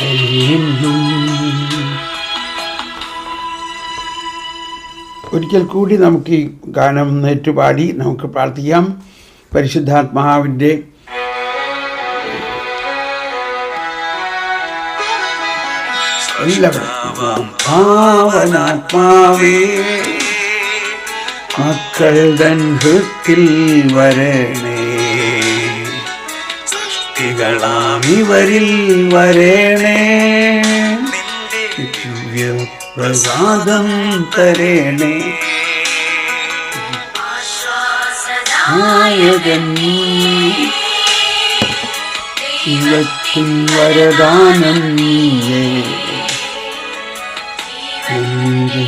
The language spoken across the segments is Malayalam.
എന്നും ഒരിക്കൽ കൂടി നമുക്ക് ഈ ഗാനം ഏറ്റുപാടി നമുക്ക് പ്രാർത്ഥിക്കാം. പരിശുദ്ധാത്മാവിൻ്റെ ഭാവനാത്മാവേ മക്കൾ തൻ ഹൃത്തിൽ വരണേ, സൃഷ്ടികളാമിവരിൽ വരണേ, പ്രസാദം തരണേ, നായകൻ ഇവത്തിൻ വരദാനം നീയേ,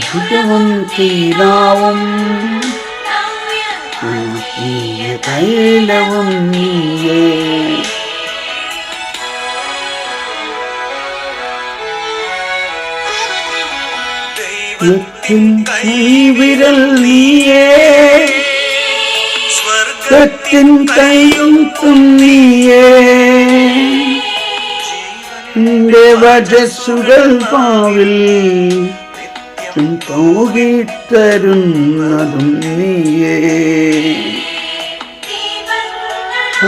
ഹൃദയവും തീരാവും തൈലവും നീയേ, കൈവിരൽ നീയേ, സ്വർഗത്തിൻ കൈയുത്തും നീയേ, നിന്റെ വജസ്സുകൾ പാവിൽ തൂകിത്തരുന്നതും നീയേ,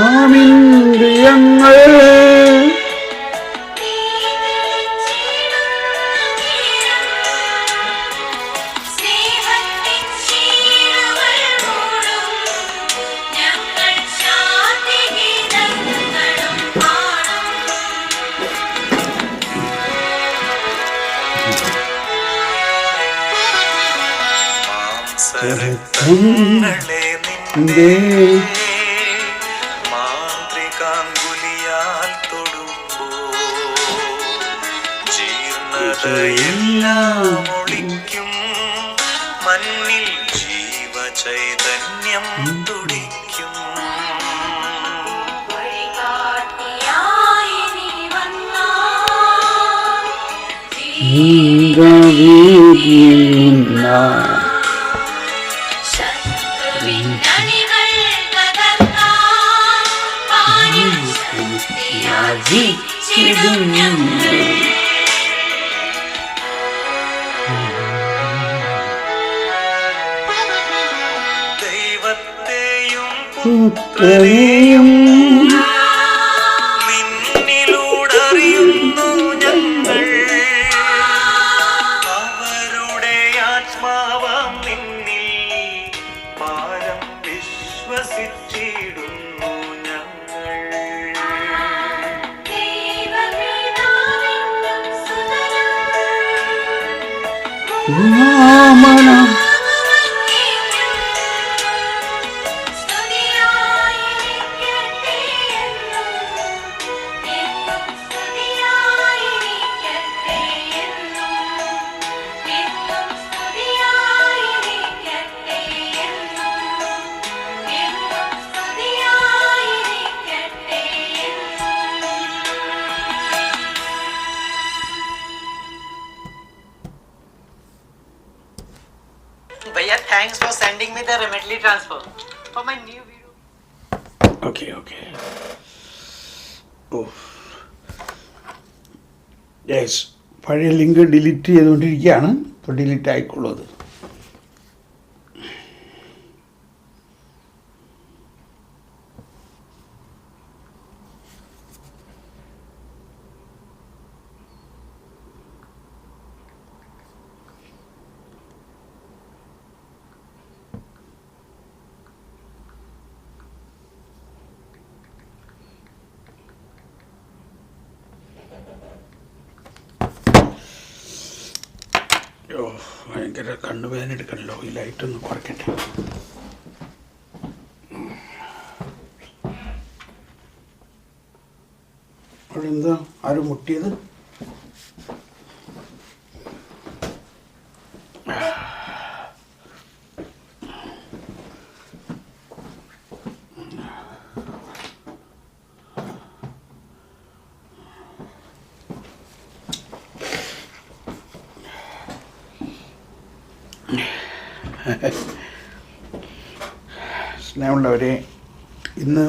ആമിന്ദ്രിയങ്ങൾ മാന്ത്രികാങ്കുലിയാൽ തൊടുമ്പോ ജീർണതയെല്ലാം ഒളിക്കും, മണ്ണിൽ ജീവചൈതന്യം തുടിക്കും. ദൈവത്തെയും പുത്രനെയും നിന്നിലൂടറിയുന്നു ഞങ്ങൾ, അവരുടെ ആത്മാവാം നിന്നിൽ പാരം വിശ്വസിച്ചിടുന്നു ഞങ്ങൾ. Bhaiya, thanks for sending me the Remitly transfer for my new video. Okay. Yes, പഴയ ലിങ്ക് ഡിലീറ്റ് ചെയ്തുകൊണ്ടിരിക്കുകയാണ്. ഇപ്പോൾ ഡിലീറ്റ് ആയിക്കൊള്ളത്. ഭയങ്കര കണ്ണുവേദന എടുക്കണല്ലോ. ഈ ലൈറ്റൊന്ന് കുറയ്ക്കട്ടെ. അവിടെ എന്താ ആരും മുട്ടിയത്? സ്നേഹമുള്ളവരെ, ഇന്ന്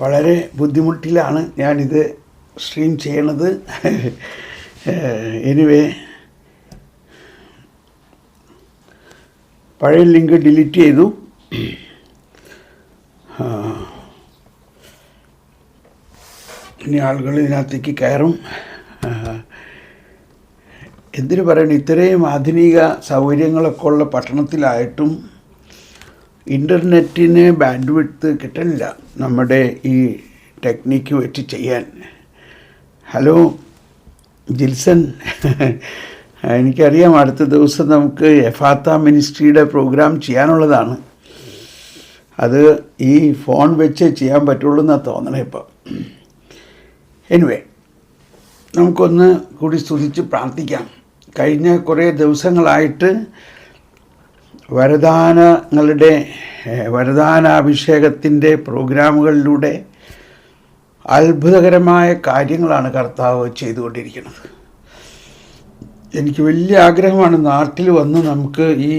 വളരെ ബുദ്ധിമുട്ടിലാണ് ഞാനിത് സ്ട്രീം ചെയ്യണത്. എനിവേ, പഴയ ലിങ്ക് ഡിലീറ്റ് ചെയ്തു. ഇനി ആളുകൾ ഇതിനകത്തേക്ക് കയറും. എന്തിനു പറയണം, ഇത്രയും ആധുനിക സൗകര്യങ്ങളൊക്കെ ഉള്ള പട്ടണത്തിലായിട്ടും ഇൻ്റർനെറ്റിന് ബാൻഡ് വിഡ്ത്ത് കിട്ടണില്ല നമ്മുടെ ഈ ടെക്നിക്ക് വെച്ച് ചെയ്യാൻ. ഹലോ ജിൽസൺ, എനിക്കറിയാം അടുത്ത ദിവസം നമുക്ക് എഫാത്ത മിനിസ്ട്രിയുടെ പ്രോഗ്രാം ചെയ്യാനുള്ളതാണ്. അത് ഈ ഫോൺ വെച്ച് ചെയ്യാൻ പറ്റുള്ളൂ എന്നാണ് തോന്നണേ ഇപ്പം. എനിവേ, നമുക്കൊന്ന് കൂടി സ്തുതിച്ച് പ്രാർത്ഥിക്കാം. കഴിഞ്ഞ കുറേ ദിവസങ്ങളായിട്ട് വരദാനാഭിഷേകത്തിൻ്റെ പ്രോഗ്രാമുകളിലൂടെ അത്ഭുതകരമായ കാര്യങ്ങളാണ് കർത്താവ് ചെയ്തുകൊണ്ടിരിക്കുന്നത്. എനിക്ക് വലിയ ആഗ്രഹമാണ് നാട്ടിൽ വന്ന് നമുക്ക് ഈ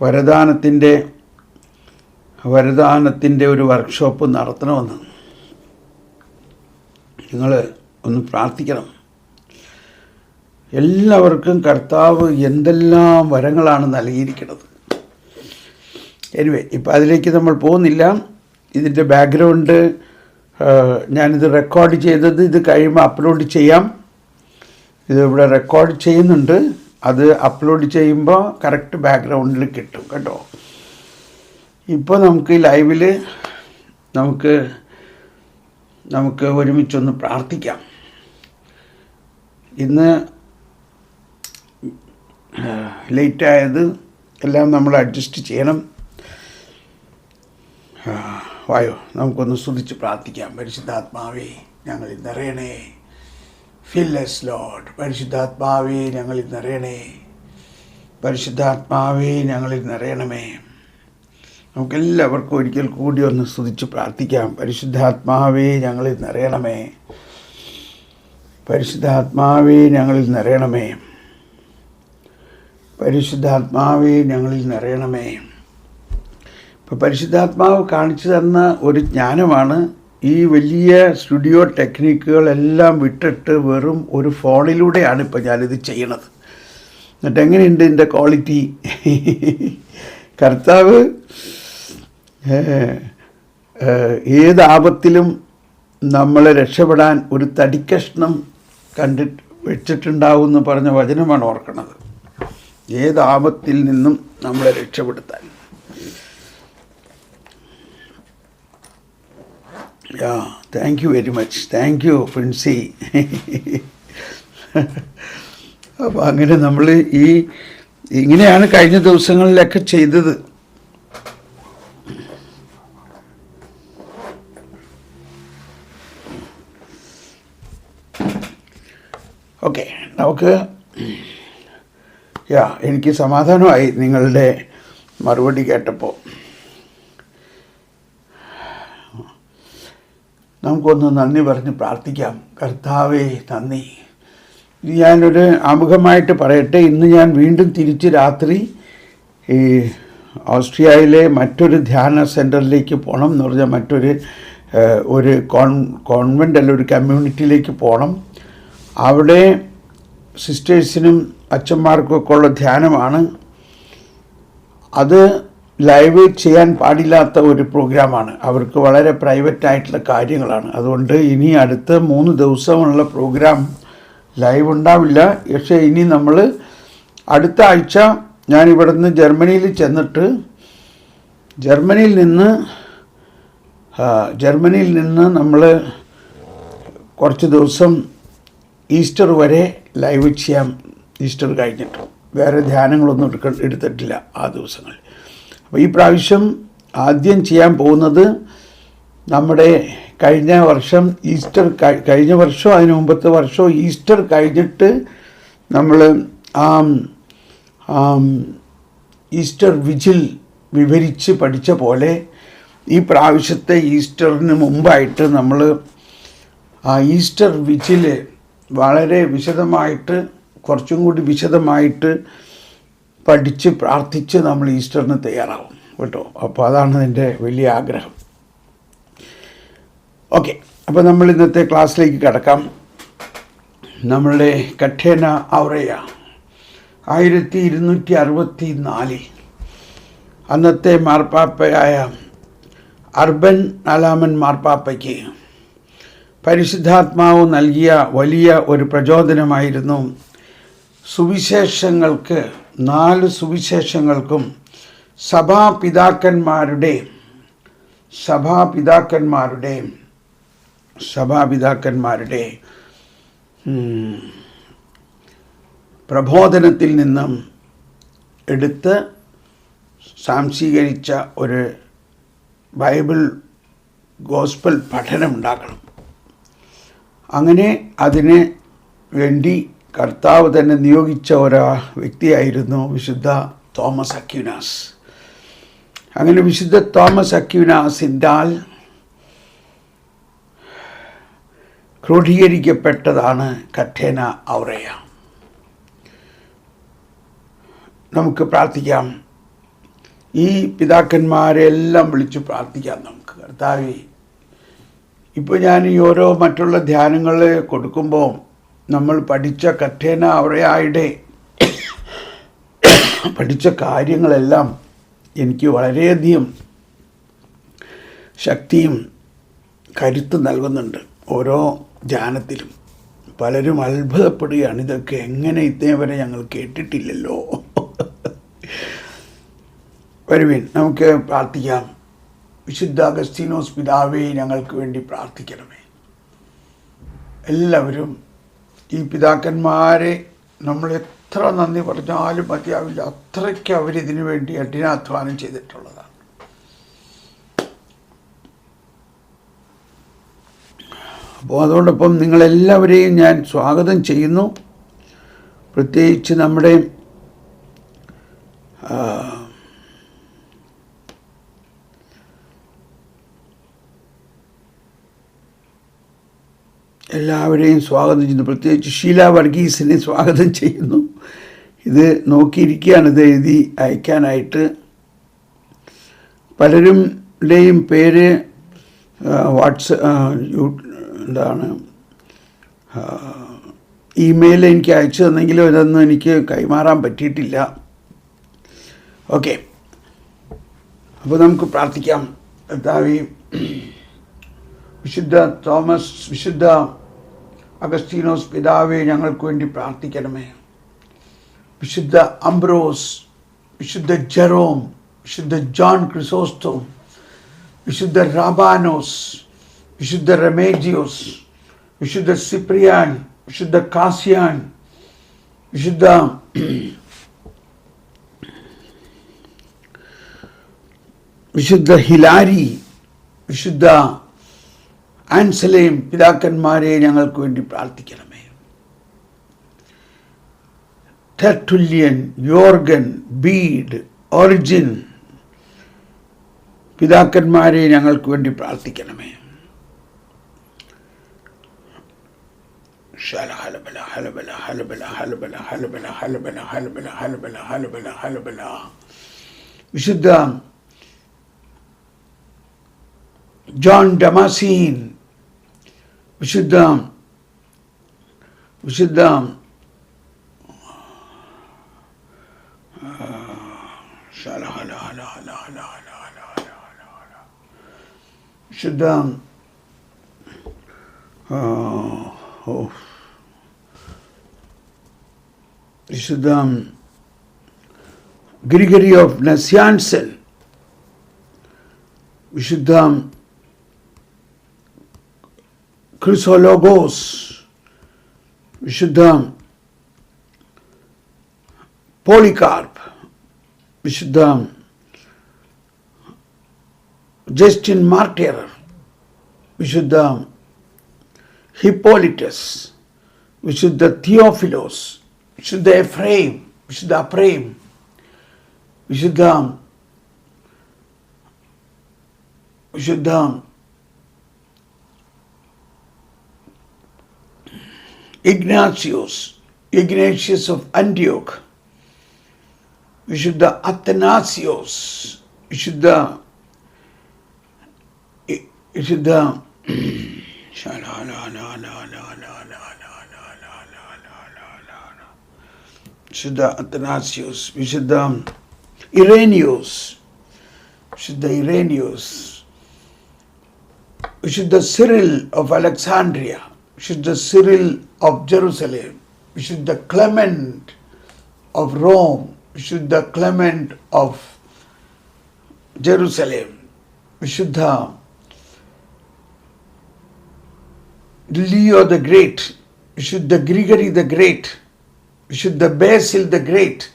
വരദാനത്തിൻ്റെ ഒരു വർക്ക്ഷോപ്പ് നടത്തണമെന്ന്. നിങ്ങൾ ഒന്ന് പ്രാർത്ഥിക്കണം. എല്ലാവർക്കും കർത്താവ് എന്തെല്ലാം വരങ്ങളാണ് നൽകിയിരിക്കുന്നത്. എനിവേ, ഇപ്പം അതിലേക്ക് നമ്മൾ പോകുന്നില്ല. ഇതിൻ്റെ ബാക്ക്ഗ്രൗണ്ട് ഞാനിത് റെക്കോർഡ് ചെയ്തത് ഇത് കഴിയുമ്പോൾ അപ്ലോഡ് ചെയ്യാം. ഇതിവിടെ റെക്കോർഡ് ചെയ്യുന്നുണ്ട്. അത് അപ്ലോഡ് ചെയ്യുമ്പോൾ കറക്റ്റ് ബാക്ക്ഗ്രൗണ്ടിൽ കിട്ടും കേട്ടോ. ഇപ്പോൾ നമുക്ക് ലൈവിൽ നമുക്ക് ഒരുമിച്ചൊന്ന് പ്രാർത്ഥിക്കാം. ഇന്ന് ലേറ്റായത് എല്ലാം നമ്മൾ അഡ്ജസ്റ്റ് ചെയ്യണം. വായോ, നമുക്കൊന്ന് സ്തുതിച്ച് പ്രാർത്ഥിക്കാം. പരിശുദ്ധാത്മാവേ, ഞങ്ങളിൽ നിറയണേ. ഫില്ലസ് ലോർഡ്. പരിശുദ്ധാത്മാവേ, ഞങ്ങളിൽ നിറയണേ. പരിശുദ്ധാത്മാവേ, ഞങ്ങളിൽ നിറയണമേ. നമുക്കെല്ലാവർക്കും ഒരിക്കൽ കൂടി ഒന്ന് സ്തുതിച്ച് പ്രാർത്ഥിക്കാം. പരിശുദ്ധാത്മാവേ, ഞങ്ങളിൽ നിറയണമേ. പരിശുദ്ധാത്മാവേ, ഞങ്ങളിൽ നിറയണമേ. പരിശുദ്ധാത്മാവേ, ഞങ്ങളിൽ നിറയണമേ. ഇപ്പോൾ പരിശുദ്ധാത്മാവ് കാണിച്ചു തന്ന ഒരു ജ്ഞാനമാണ് ഈ വലിയ സ്റ്റുഡിയോ ടെക്നിക്കുകളെല്ലാം വിട്ടിട്ട് വെറും ഒരു ഫോണിലൂടെയാണ് ഇപ്പോൾ ഞാനിത് ചെയ്യണത്. എന്നിട്ട് എങ്ങനെയുണ്ട് ഇതിൻ്റെ ക്വാളിറ്റി? കർത്താവ് ഏത് ആപത്തിലും നമ്മളെ രക്ഷപ്പെടാൻ ഒരു തടിക്കഷ്ണം വെച്ചിട്ടുണ്ടാവും എന്ന് പറഞ്ഞ വചനമാണ് ഓർക്കുന്നത്. ഏത് ആപത്തിൽ നിന്നും നമ്മളെ രക്ഷപ്പെടുത്താൻ. Thank you very much. Thank you Princy. അപ്പോൾ അങ്ങനെ നമ്മൾ ഇങ്ങനെയാണ് കഴിഞ്ഞ ദിവസങ്ങളിലൊക്കെ ചെയ്തത്. ഓക്കെ, നമുക്ക് എനിക്ക് സമാധാനമായി നിങ്ങളുടെ മറുപടി കേട്ടപ്പോൾ. നമുക്കൊന്ന് നന്ദി പറഞ്ഞ് പ്രാർത്ഥിക്കാം. കർത്താവേ, നന്ദി. ഞാനൊരു ആമുഖമായിട്ട് പറയട്ടെ. ഇന്ന് ഞാൻ വീണ്ടും തിരിച്ച് രാത്രി ഈ ഓസ്ട്രിയയിലെ മറ്റൊരു ധ്യാന സെൻറ്ററിലേക്ക് പോകണം എന്ന് പറഞ്ഞാൽ ഒരു കോൺവെൻ്റ് അല്ല, ഒരു കമ്മ്യൂണിറ്റിയിലേക്ക് പോകണം. അവിടെ സിസ്റ്റേഴ്സിനും അച്ഛന്മാർക്കൊക്കെ ഉള്ള ധ്യാനമാണ്. അത് ലൈവ് ചെയ്യാൻ പാടില്ലാത്ത ഒരു പ്രോഗ്രാമാണ്. അവർക്ക് വളരെ പ്രൈവറ്റായിട്ടുള്ള കാര്യങ്ങളാണ്. അതുകൊണ്ട് ഇനി അടുത്ത 3 ദിവസമുള്ള പ്രോഗ്രാം ലൈവ് ഉണ്ടാവില്ല. പക്ഷേ ഇനി നമ്മൾ അടുത്ത ആഴ്ച ഞാൻ ഇവിടുന്ന് ജർമ്മനിയിൽ ചെന്നിട്ട് ജർമ്മനിയിൽ നിന്ന് നമ്മൾ കുറച്ച് ദിവസം ഈസ്റ്റർ വരെ ലൈവ് ചെയ്യാം. ഈസ്റ്റർ കഴിഞ്ഞിട്ട് വേറെ ധ്യാനങ്ങളൊന്നും എടുത്തിട്ടില്ല ആ ദിവസങ്ങൾ. അപ്പോൾ ഈ പ്രാവശ്യം ആദ്യം ചെയ്യാൻ പോകുന്നത് നമ്മുടെ കഴിഞ്ഞ വർഷം ഈസ്റ്റർ കഴിഞ്ഞ വർഷമോ അതിന് മുമ്പത്തെ വർഷമോ ഈസ്റ്റർ കഴിഞ്ഞിട്ട് നമ്മൾ ഈസ്റ്റർ വിജിൽ വിവരിച്ച് പഠിച്ച പോലെ ഈ പ്രാവശ്യത്തെ ഈസ്റ്ററിന് മുമ്പായിട്ട് നമ്മൾ ആ ഈസ്റ്റർ വിജിൽ വളരെ വിശദമായിട്ട് കുറച്ചും കൂടി വിശദമായിട്ട് പഠിച്ച് പ്രാർത്ഥിച്ച് നമ്മൾ ഈസ്റ്ററിന് തയ്യാറാവും കേട്ടോ. അപ്പോൾ അതാണ് എൻ്റെ വലിയ ആഗ്രഹം. ഓക്കെ, അപ്പോൾ നമ്മൾ ഇന്നത്തെ ക്ലാസ്സിലേക്ക് കടക്കാം. നമ്മളുടെ കഠേന ഔറേയ 1264 അന്നത്തെ മാർപ്പാപ്പയായ അർബൻ 4 മാർപ്പാപ്പയ്ക്ക് പരിശുദ്ധാത്മാവ് നൽകിയ വലിയ ഒരു പ്രചോദനമായിരുന്നു സുവിശേഷങ്ങൾക്ക് 4 സുവിശേഷങ്ങൾക്കും സഭാപിതാക്കന്മാരുടെ പ്രബോധനത്തിൽ നിന്നും എടുത്ത് സാംശീകരിച്ച ഒരു ബൈബിൾ ഗോസ്പൽ പഠനം ഉണ്ടാക്കണം. അങ്ങനെ അതിന് വേണ്ടി കർത്താവ് തന്നെ നിയോഗിച്ച ഒരു വ്യക്തിയായിരുന്നു വിശുദ്ധ തോമസ് അക്വിനാസ്. അങ്ങനെ വിശുദ്ധ തോമസ് അക്വിനാസിൻ്റാൽ ക്രോഡീകരിക്കപ്പെട്ടതാണ് കഠേന ഔറേയ. നമുക്ക് പ്രാർത്ഥിക്കാം. ഈ പിതാക്കന്മാരെല്ലാം വിളിച്ച് പ്രാർത്ഥിക്കാം. നമുക്ക് കർത്താവേ, ഇപ്പോൾ ഞാൻ ഈ ഓരോ മറ്റുള്ള ധ്യാനങ്ങൾ കൊടുക്കുമ്പോൾ നമ്മൾ പഠിച്ച കഠേന ഔറേയയുടെ പഠിച്ച കാര്യങ്ങളെല്ലാം എനിക്ക് വളരെയധികം ശക്തിയും കരുത്ത് നൽകുന്നുണ്ട്. ഓരോ ധ്യാനത്തിലും പലരും അത്ഭുതപ്പെടുകയാണ്, ഇതൊക്കെ എങ്ങനെ ഇതേവരെ ഞങ്ങൾ കേട്ടിട്ടില്ലല്ലോ. വരുവിൻ, നമുക്ക് പ്രാർത്ഥിക്കാം. വിശുദ്ധ അഗസ്തീനോസ് പിതാവേ, ഞങ്ങൾക്ക് വേണ്ടി പ്രാർത്ഥിക്കണമേ. എല്ലാവരും ഈ പിതാക്കന്മാരെ നമ്മൾ എത്ര നന്ദി പറഞ്ഞാലും മതിയാവില്ല, അത്രയ്ക്ക് അവരിതിനു വേണ്ടി കഠിനാധ്വാനം ചെയ്തിട്ടുള്ളതാണ്. അപ്പോൾ അതോടൊപ്പം നിങ്ങളെല്ലാവരെയും ഞാൻ സ്വാഗതം ചെയ്യുന്നു. പ്രത്യേകിച്ച് നമ്മുടെ എല്ലാവരെയും സ്വാഗതം ചെയ്യുന്നു. പ്രത്യേകിച്ച് ഷീല വർഗീസിനെ സ്വാഗതം ചെയ്യുന്നു. ഇത് നോക്കിയിരിക്കുകയാണ്, ഇത് എഴുതി അയക്കാനായിട്ട്. പലരുടെയും പേര് ഇമെയിൽ എനിക്ക് അയച്ചു തന്നെങ്കിലും ഇതൊന്നും എനിക്ക് കൈമാറാൻ പറ്റിയിട്ടില്ല. ഓക്കെ, അപ്പോൾ നമുക്ക് പ്രാർത്ഥിക്കാം. കർത്താവേ, വിശുദ്ധ അഗസ്തീനോസ് പിതാവേ, ഞങ്ങൾക്ക് വേണ്ടി പ്രാർത്ഥിക്കണമേ. വിശുദ്ധ അംബ്രോസ്, വിശുദ്ധ ജെറോം, വിശുദ്ധ ജോൺ ക്രിസോസ്റ്റോം, വിശുദ്ധ റാബാനോസ്, വിശുദ്ധ റെമേജിയോസ്, വിശുദ്ധ സിപ്രിയാൻ, വിശുദ്ധ കാസിയാൻ, വിശുദ്ധ ഹിലാരി, വിശുദ്ധ ആൻസലേം പിതാക്കന്മാരെ ഞങ്ങൾക്ക് വേണ്ടി പ്രാർത്ഥിക്കണമേ. ടെർട്ടുല്യൻ, യോർഗൻ, ബീഡ്, ഒറിജിൻ പിതാക്കന്മാരെ ഞങ്ങൾക്ക് വേണ്ടി പ്രാർത്ഥിക്കണമേ. വിശുദ്ധ ജോൺ ഡമാസീൻ, വിശുദ്ധ വിശുദ്ധ ഗ്രിഗറി ഓഫ് നസ്യാൻസൻ, വിശുദ്ധ ക്രിസോലോഗോസ്, വിശുദ്ധ പോളികാർപ്പ്, വിശുദ്ധ ജസ്റ്റിൻ മാർട്ടിയർ, വിശുദ്ധ ഹിപ്പോലിറ്റസ്, വിശുദ്ധ തിയോഫിലോസ്, വിശുദ്ധ എഫ്രൈം, വിശുദ്ധ അപ്രൈം, വിശുദ്ധ ഇഗ്നാഷ്യസ് ഓഫ് ആന്റിയോക്ക്, വിശുദ്ധ അത്തനാസിയോസ്, വിശുദ്ധ വിശുദ്ധ അത്തനാസ്യോസ്, വിശുദ്ധ ഇറേനിയോസ്, വിശുദ്ധ ഇറേനിയോസ്, വിശുദ്ധ സിറിൽ ഓഫ് അലക്സാൻഡ്രിയ, വിശുദ്ധ സിറിൽ ഓഫ് ജെറുസലേം, വിശുദ്ധ ക്ലെമന്റ് ഓഫ് റോം, വിശുദ്ധ ക്ലെമന്റ് ഓഫ് ജെറുസലേം, വിശുദ്ധ ലിയോ ദ ഗ്രേറ്റ്, വിശുദ്ധ ഗ്രിഗറി ദ ഗ്രേറ്റ്, വിശുദ്ധ ബേസിൽ ദ ഗ്രേറ്റ്,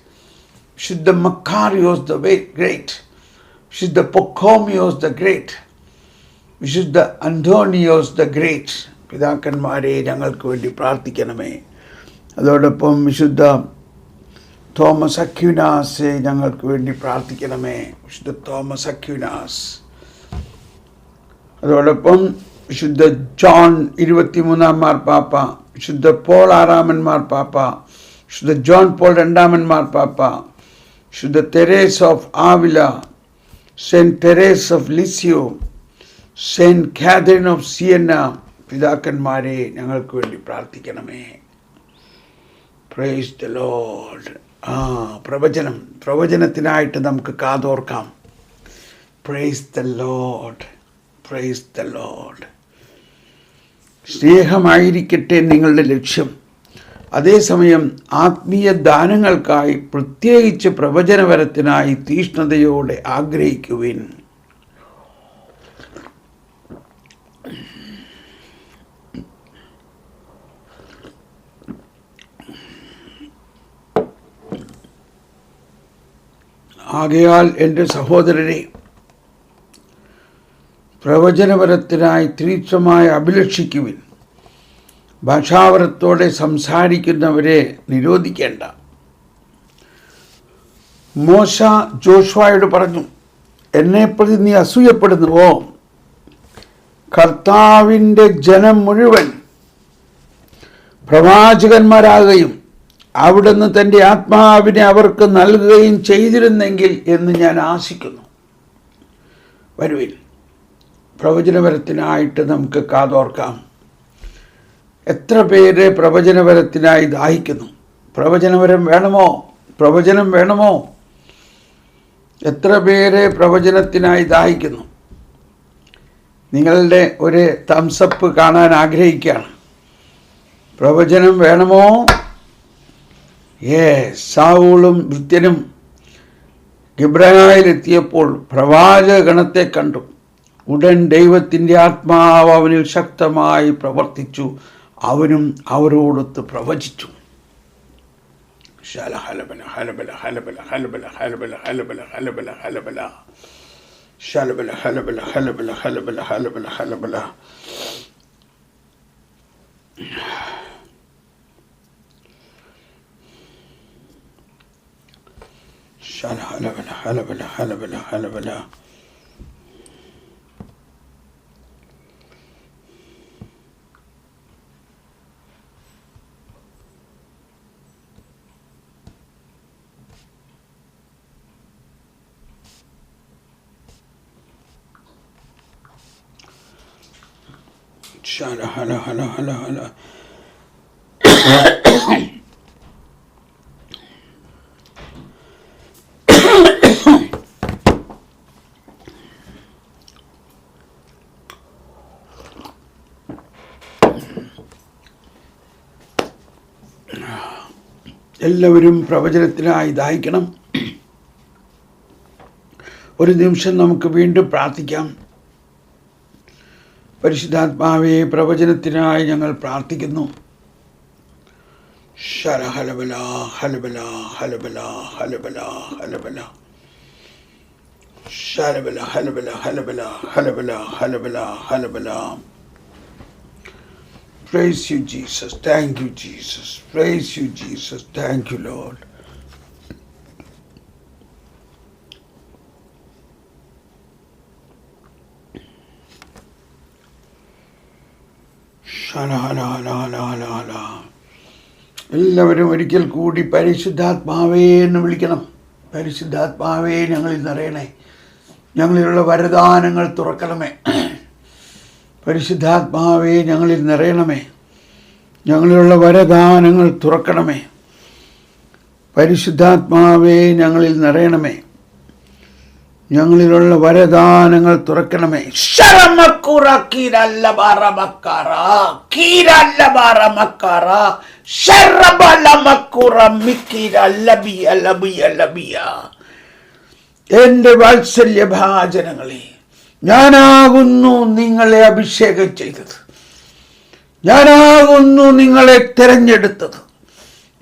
വിശുദ്ധ മക്കാരിയോസ് ദ ഗ്രേറ്റ്, വിശുദ്ധ പൊക്കോമിയോസ് ദ ഗ്രേറ്റ്, വിശുദ്ധ അന്തോണിയോസ് ദ ഗ്രേറ്റ് പിതാക്കന്മാരെ ഞങ്ങൾക്ക് വേണ്ടി പ്രാർത്ഥിക്കണമേ. അതോടൊപ്പം വിശുദ്ധ തോമസ് അക്യുനാസ് ഞങ്ങൾക്ക് വേണ്ടി പ്രാർത്ഥിക്കണമേ. വിശുദ്ധ തോമസ് അക്യുനാസ്. അതോടൊപ്പം വിശുദ്ധ ജോൺ 23 മാർപ്പാപ്പ, വിശുദ്ധ പോൾ 6 മാർപ്പാപ്പ, വിശുദ്ധ ജോൺ പോൾ 2 മാർപ്പാപ്പ, വിശുദ്ധ Therese of Avila, Saint Therese of Lisieux, Saint Catherine of Siena പിതാക്കന്മാരെ ഞങ്ങൾക്ക് വേണ്ടി പ്രാർത്ഥിക്കണമേ. Praise the Lord. പ്രവചനത്തിനായിട്ട് നമുക്ക് കാതോർക്കാം. Praise the Lord, praise the Lord. സ്നേഹമായിരിക്കട്ടെ നിങ്ങളുടെ ലക്ഷ്യം. അതേസമയം ആത്മീയ ദാനങ്ങൾക്കായി, പ്രത്യേകിച്ച് പ്രവചനപരത്തിനായി തീഷ്ണതയോടെ ആഗ്രഹിക്കുവിൻ. ആകയാൽ എൻ്റെ സഹോദരരെ, പ്രവചനപരത്തിനായി തീക്ഷണമായി അഭിലഷിക്കുവിൻ. ഭാഷാവരത്തോടെ സംസാരിക്കുന്നവരെ നിരോധിക്കേണ്ട. മോശ ജോഷുവയോട് പറഞ്ഞു, എന്നെപ്രതി നീ അസൂയപ്പെടുന്നുവോ? കർത്താവിൻ്റെ ജനം മുഴുവൻ പ്രവാചകന്മാരാകുകയും അവിടുന്ന് തൻ്റെ ആത്മാവിനെ അവർക്ക് നൽകുകയും ചെയ്തിരുന്നെങ്കിൽ എന്ന് ഞാൻ ആശിക്കുന്നു. വരുവിൻ, പ്രവചനപരത്തിനായിട്ട് നമുക്ക് കാതോർക്കാം. എത്ര പേര് പ്രവചനപരത്തിനായി ദാഹിക്കുന്നു? പ്രവചനപരം വേണമോ? പ്രവചനം വേണമോ? എത്ര പേര് പ്രവചനത്തിനായി ദാഹിക്കുന്നു? നിങ്ങളുടെ ഒരു തംസപ്പ് കാണാൻ ആഗ്രഹിക്കുകയാണ്. പ്രവചനം വേണമോ? സൗലും ഭൃത്യനും ഗിബ്രയായിലെത്തിയപ്പോൾ പ്രവാചകഗണത്തെ കണ്ടു. ഉടൻ ദൈവത്തിൻ്റെ ആത്മാവ് അവനിൽ ശക്തമായി പ്രവർത്തിച്ചു. അവനും അവരോടൊത്ത് പ്രവചിച്ചു. എല്ലാവരും പ്രവചനത്തിനായി ദാഹിക്കണം. ഒരു നിമിഷം നമുക്ക് വീണ്ടും പ്രാർത്ഥിക്കാം. പരിശുദ്ധാത്മാവേ, പ്രവചനത്തിനായി ഞങ്ങൾ പ്രാർത്ഥിക്കുന്നു. ശരഹലബല ഹലബല ഹലബല ഹലബല ഹലബല ശരബല ഹലബല ഹലബല ഹലബല ഹലബല ഹലബല. Praise you, Jesus. Thank you, Jesus. Praise you, Jesus. Thank you, Lord. എല്ലാവരും ഒരിക്കൽ കൂടി പരിശുദ്ധാത്മാവേ എന്ന് വിളിക്കണം. പരിശുദ്ധാത്മാവേ, ഞങ്ങളിൽ നിറയണേ. ഞങ്ങളിലുള്ള വരദാനങ്ങൾ തുറക്കണമേ. പരിശുദ്ധാത്മാവേ ഞങ്ങളിൽ നിറയണമേ. ഞങ്ങളിലുള്ള വരദാനങ്ങൾ തുറക്കണമേ. പരിശുദ്ധാത്മാവേ ഞങ്ങളിൽ നിറയണമേ. ഞങ്ങളിലുള്ള വരദാനങ്ങൾ തുറക്കണമേ. ശരമക്കുറ കീരല്ലബാറമക്കാറ കീരല്ലബാറമക്കാറ ശരബലമക്കുറ മിക്കിരല്ലബിയ ലബിയ ലബിയ. എൻ്റെ വാത്സല്യഭാജനങ്ങളെ, ഞാനാകുന്നു നിങ്ങളെ അഭിഷേകം ചെയ്തത്. ഞാനാകുന്നു നിങ്ങളെ തിരഞ്ഞെടുത്തത്.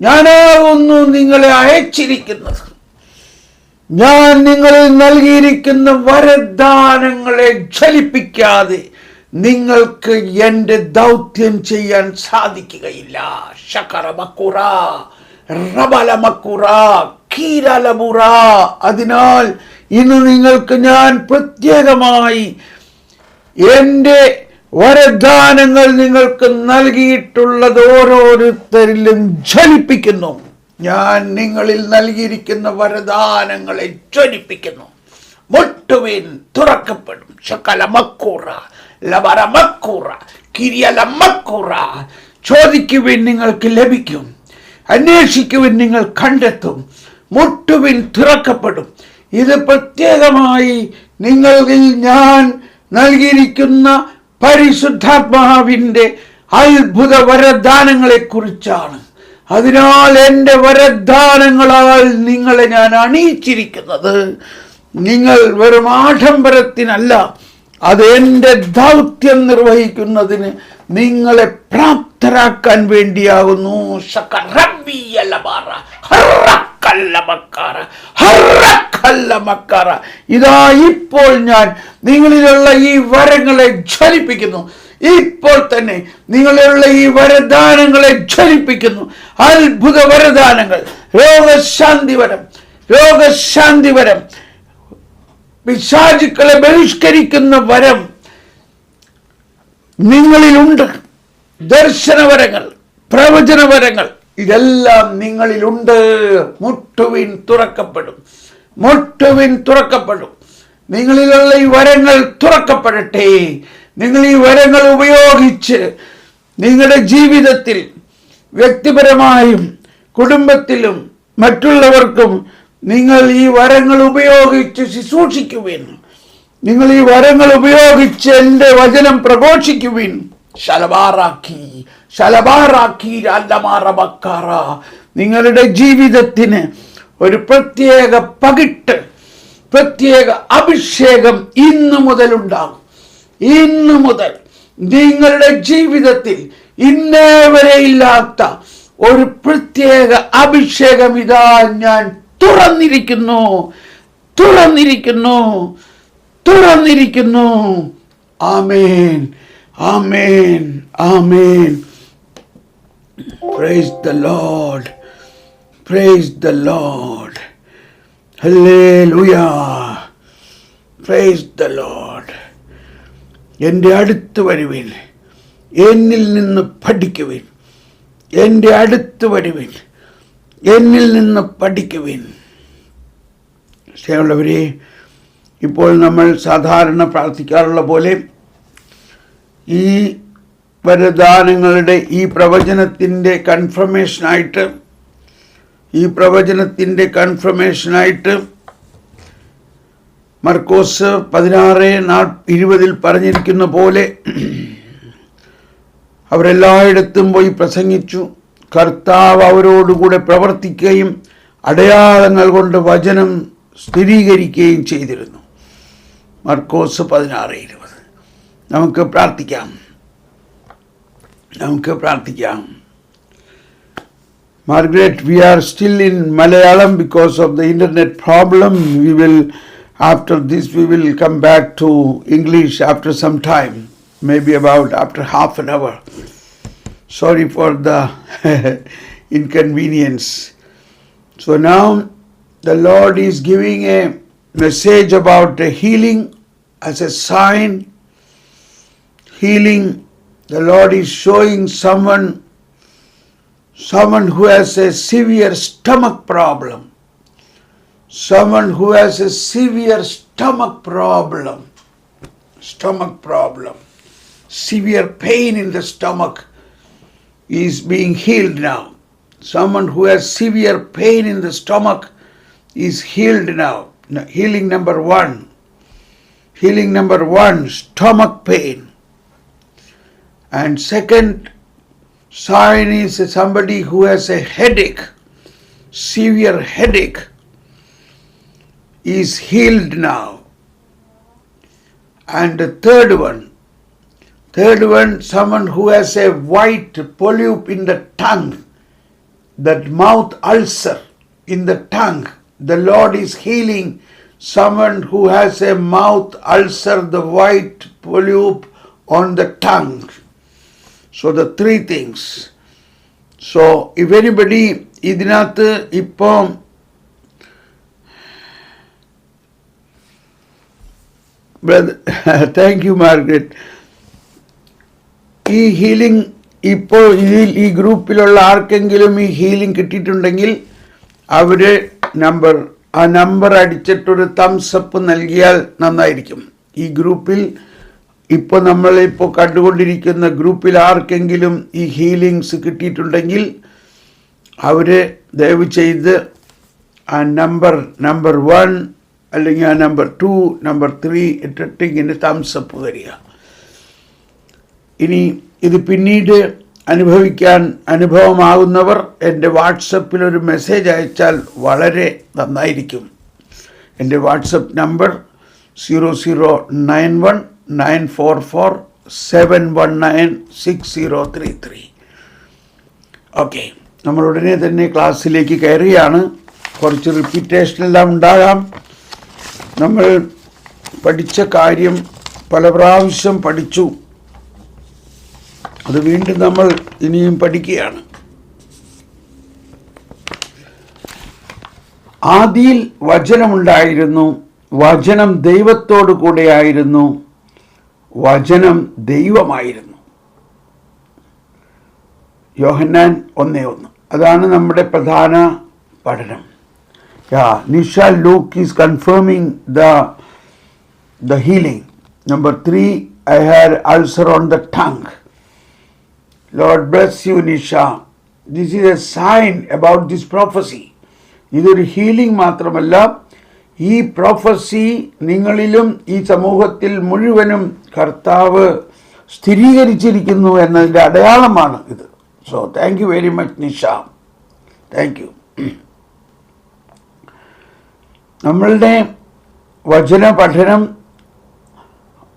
ഞാനാകുന്നു നിങ്ങളെ അയച്ചിരിക്കുന്നത്. ഞാൻ നിങ്ങളിൽ നൽകിയിരിക്കുന്ന വരദാനങ്ങളെ ജ്വലിപ്പിക്കാതെ നിങ്ങൾക്ക് എൻ്റെ ദൗത്യം ചെയ്യാൻ സാധിക്കുകയില്ല. ശകറമക്കുറ റബലമക്കുറ കീരലമുറ. അതിനാൽ ഇന്ന് നിങ്ങൾക്ക് ഞാൻ പ്രത്യേകമായി എൻ്റെ വരദാനങ്ങൾ നിങ്ങൾക്ക് നൽകിയിട്ടുള്ളത് ഓരോരുത്തരിലും ജ്വലിപ്പിക്കുന്നു. ഞാൻ നിങ്ങളിൽ നൽകിയിരിക്കുന്ന വരദാനങ്ങളെ ജ്വലിപ്പിക്കുന്നു. മുട്ടുവിൻ, തുറക്കപ്പെടും. ശകലമക്കൂറ ലബറമക്കൂറ കിരിയലമക്കൂറ. ചോദിക്കുവിൻ, നിങ്ങൾക്ക് ലഭിക്കും. അന്വേഷിക്കുവിൻ, നിങ്ങൾ കണ്ടെത്തും. മുട്ടുവിൻ, തുറക്കപ്പെടും. ഇത് പ്രത്യേകമായി നിങ്ങളിൽ ഞാൻ നൽകിയിരിക്കുന്ന പരിശുദ്ധാത്മാവിൻ്റെ അത്ഭുത വരദാനങ്ങളെ കുറിച്ചാണ്. അതിനാൽ എൻ്റെ വരദാനങ്ങളാൽ നിങ്ങളെ ഞാൻ അണിയിച്ചിരിക്കുന്നത് നിങ്ങൾ വെറും ആഡംബരത്തിനല്ല, അത് എൻ്റെ ദൗത്യം നിർവഹിക്കുന്നതിന് നിങ്ങളെ പ്രാപ്തരാക്കാൻ വേണ്ടിയാകുന്നു. ഇതാ ഇപ്പോൾ ഞാൻ നിങ്ങളിലുള്ള ഈ വരങ്ങളെ ജ്വലിപ്പിക്കുന്നു. ഇപ്പോൾ തന്നെ നിങ്ങളിലുള്ള ഈ വരദാനങ്ങളെ ജ്വലിപ്പിക്കുന്നു. അത്ഭുത വരദാനങ്ങൾ, രോഗശാന്തിവരം, രോഗശാന്തിവരം, പിശാചുക്കളെ ബഹിഷ്കരിക്കുന്ന വരം നിങ്ങളിലുണ്ട്. ദർശനവരങ്ങൾ, പ്രവചനവരങ്ങൾ, ഇതെല്ലാം നിങ്ങളിലുണ്ട്. മുട്ടുവിൻ, തുറക്കപ്പെടും. മുട്ടുവിൻ, തുറക്കപ്പെടും. നിങ്ങളിലുള്ള ഈ വരങ്ങൾ തുറക്കപ്പെടട്ടെ. നിങ്ങൾ ഈ വരങ്ങൾ ഉപയോഗിച്ച് നിങ്ങളുടെ ജീവിതത്തിൽ വ്യക്തിപരമായും കുടുംബത്തിലും മറ്റുള്ളവർക്കും നിങ്ങൾ ഈ വരങ്ങൾ ഉപയോഗിച്ച് ശുശ്രൂഷിക്കുവിൻ. നിങ്ങൾ ഈ വരങ്ങൾ ഉപയോഗിച്ച് എൻ്റെ വചനം പ്രഘോഷിക്കുവിൻ. ശലബാറാക്കി ശലബാറാക്കി അല്ലമാറബക്കാറ. നിങ്ങളുടെ ജീവിതത്തിന് ഒരു പ്രത്യേക പകിട്ട്, പ്രത്യേക അഭിഷേകം ഇന്നു മുതലുണ്ടാകും. ഇന്നു മുതൽ നിങ്ങളുടെ ജീവിതത്തിൽ ഇന്നേ വരെ ഇല്ലാത്ത ഒരു പ്രത്യേക അഭിഷേകം ഇതാ ഞാൻ തുറന്നിരിക്കുന്നു, തുറന്നിരിക്കുന്നു, തുറന്നിരിക്കുന്നു. ആമേൻ, ആമേൻ, ആമേൻ. Praise the Lord, praise the Lord. ഹല്ലേലൂയ, പ്രൈസ് ദ ലോർഡ്. എൻ്റെ അടുത്ത് വരുവിൻ, എന്നിൽ നിന്ന് പഠിക്കുവിൻ. എൻ്റെ അടുത്ത് വരുവിൻ, എന്നിൽ നിന്ന് പഠിക്കുവിൻ. സ്നേഹമുള്ളവരെ, ഇപ്പോൾ നമ്മൾ സാധാരണ പ്രാർത്ഥിക്കാറുള്ള പോലെ ഈ വരദാനങ്ങളുടെ ഈ പ്രവചനത്തിൻ്റെ കൺഫർമേഷനായിട്ട് മർക്കോസ് 16:20 പറഞ്ഞിരിക്കുന്ന പോലെ അവരെല്ലായിടത്തും പോയി പ്രസംഗിച്ചു. കർത്താവ് അവരോടുകൂടെ പ്രവർത്തിക്കുകയും അടയാളങ്ങൾ കൊണ്ട് വചനം സ്ഥിരീകരിക്കുകയും ചെയ്തിരുന്നു. മർക്കോസ് 16:20. നമുക്ക് പ്രാർത്ഥിക്കാം. Margaret, we are still in Malayalam because of the internet problem. After this we will come back to English after some time, maybe about after half an hour. Sorry for the inconvenience. So now the Lord is giving a message about the healing as a sign. Healing, the Lord is showing someone who has a severe stomach problem. Someone who has a severe stomach problem. severe pain in the stomach is being healed now. Someone who has severe pain in the stomach is healed now. Healing number one. Healing number one, stomach pain. And second sign is somebody who has a headache, severe headache, is healed now. And the third one, someone who has a white polyp in the tongue, that mouth ulcer in the tongue, the Lord is healing someone who has a mouth ulcer, the white polyp on the tongue. So the three things. So if anybody ഇതിനകത്ത് ഇപ്പം താങ്ക് യു മാർഗ്രറ്റ്, ഈ ഹീലിംഗ് ഇപ്പോൾ ഈ ഗ്രൂപ്പിലുള്ള ആർക്കെങ്കിലും ഈ ഹീലിംഗ് കിട്ടിയിട്ടുണ്ടെങ്കിൽ അവർ ആ നമ്പർ അടിച്ചിട്ടൊരു തംസ് അപ്പ് നൽകിയാൽ നന്നായിരിക്കും. ഈ ഗ്രൂപ്പിൽ ഇപ്പോൾ നമ്മളിപ്പോൾ കണ്ടുകൊണ്ടിരിക്കുന്ന ഗ്രൂപ്പിൽ ആർക്കെങ്കിലും ഈ ഹീലിങ്സ് കിട്ടിയിട്ടുണ്ടെങ്കിൽ അവർ ദയവ് ചെയ്ത് ആ നമ്പർ 1 അല്ലെങ്കിൽ ആ നമ്പർ 2, നമ്പർ 3 ഇട്ടിട്ട് ഇങ്ങനെ തംസ് അപ്പ് തരിക. ഇനി ഇത് പിന്നീട് അനുഭവമാകുന്നവർ എൻ്റെ വാട്സപ്പിൽ ഒരു മെസ്സേജ് അയച്ചാൽ വളരെ നന്നായിരിക്കും. എൻ്റെ വാട്സപ്പ് നമ്പർ 00919447196033. ഓക്കെ, നമ്മൾ ഉടനെ തന്നെ ക്ലാസ്സിലേക്ക് കയറുകയാണ്. കുറച്ച് റിപ്പീറ്റേഷനെല്ലാം ഉണ്ടാകാം. നമ്മൾ പഠിച്ച കാര്യം പല പ്രാവശ്യം പഠിച്ചു, അത് വീണ്ടും നമ്മൾ ഇനിയും പഠിക്കുകയാണ്. ആദിയിൽ വചനമുണ്ടായിരുന്നു, വചനം ദൈവത്തോടു കൂടെയായിരുന്നു, വചനം ദൈവമായിരുന്നു. യോഹന്നാൻ 1:1. അതാണ് നമ്മുടെ പ്രധാന പഠനം. Nisha Luke is confirming the healing. Number 3, I had ulcer on the tongue. Lord bless you, Nisha. This is a sign about this prophecy. ഇതൊരു ഹീലിംഗ് മാത്രമല്ല, ഈ പ്രൊഫസി നിങ്ങളിലും ഈ സമൂഹത്തിൽ മുഴുവനും കർത്താവ് സ്ഥിരീകരിച്ചിരിക്കുന്നു എന്നതിൻ്റെ അടയാളമാണ് ഇത്. So thank you very much Nisha, thank you. നമ്മളുടെ വചന പഠനം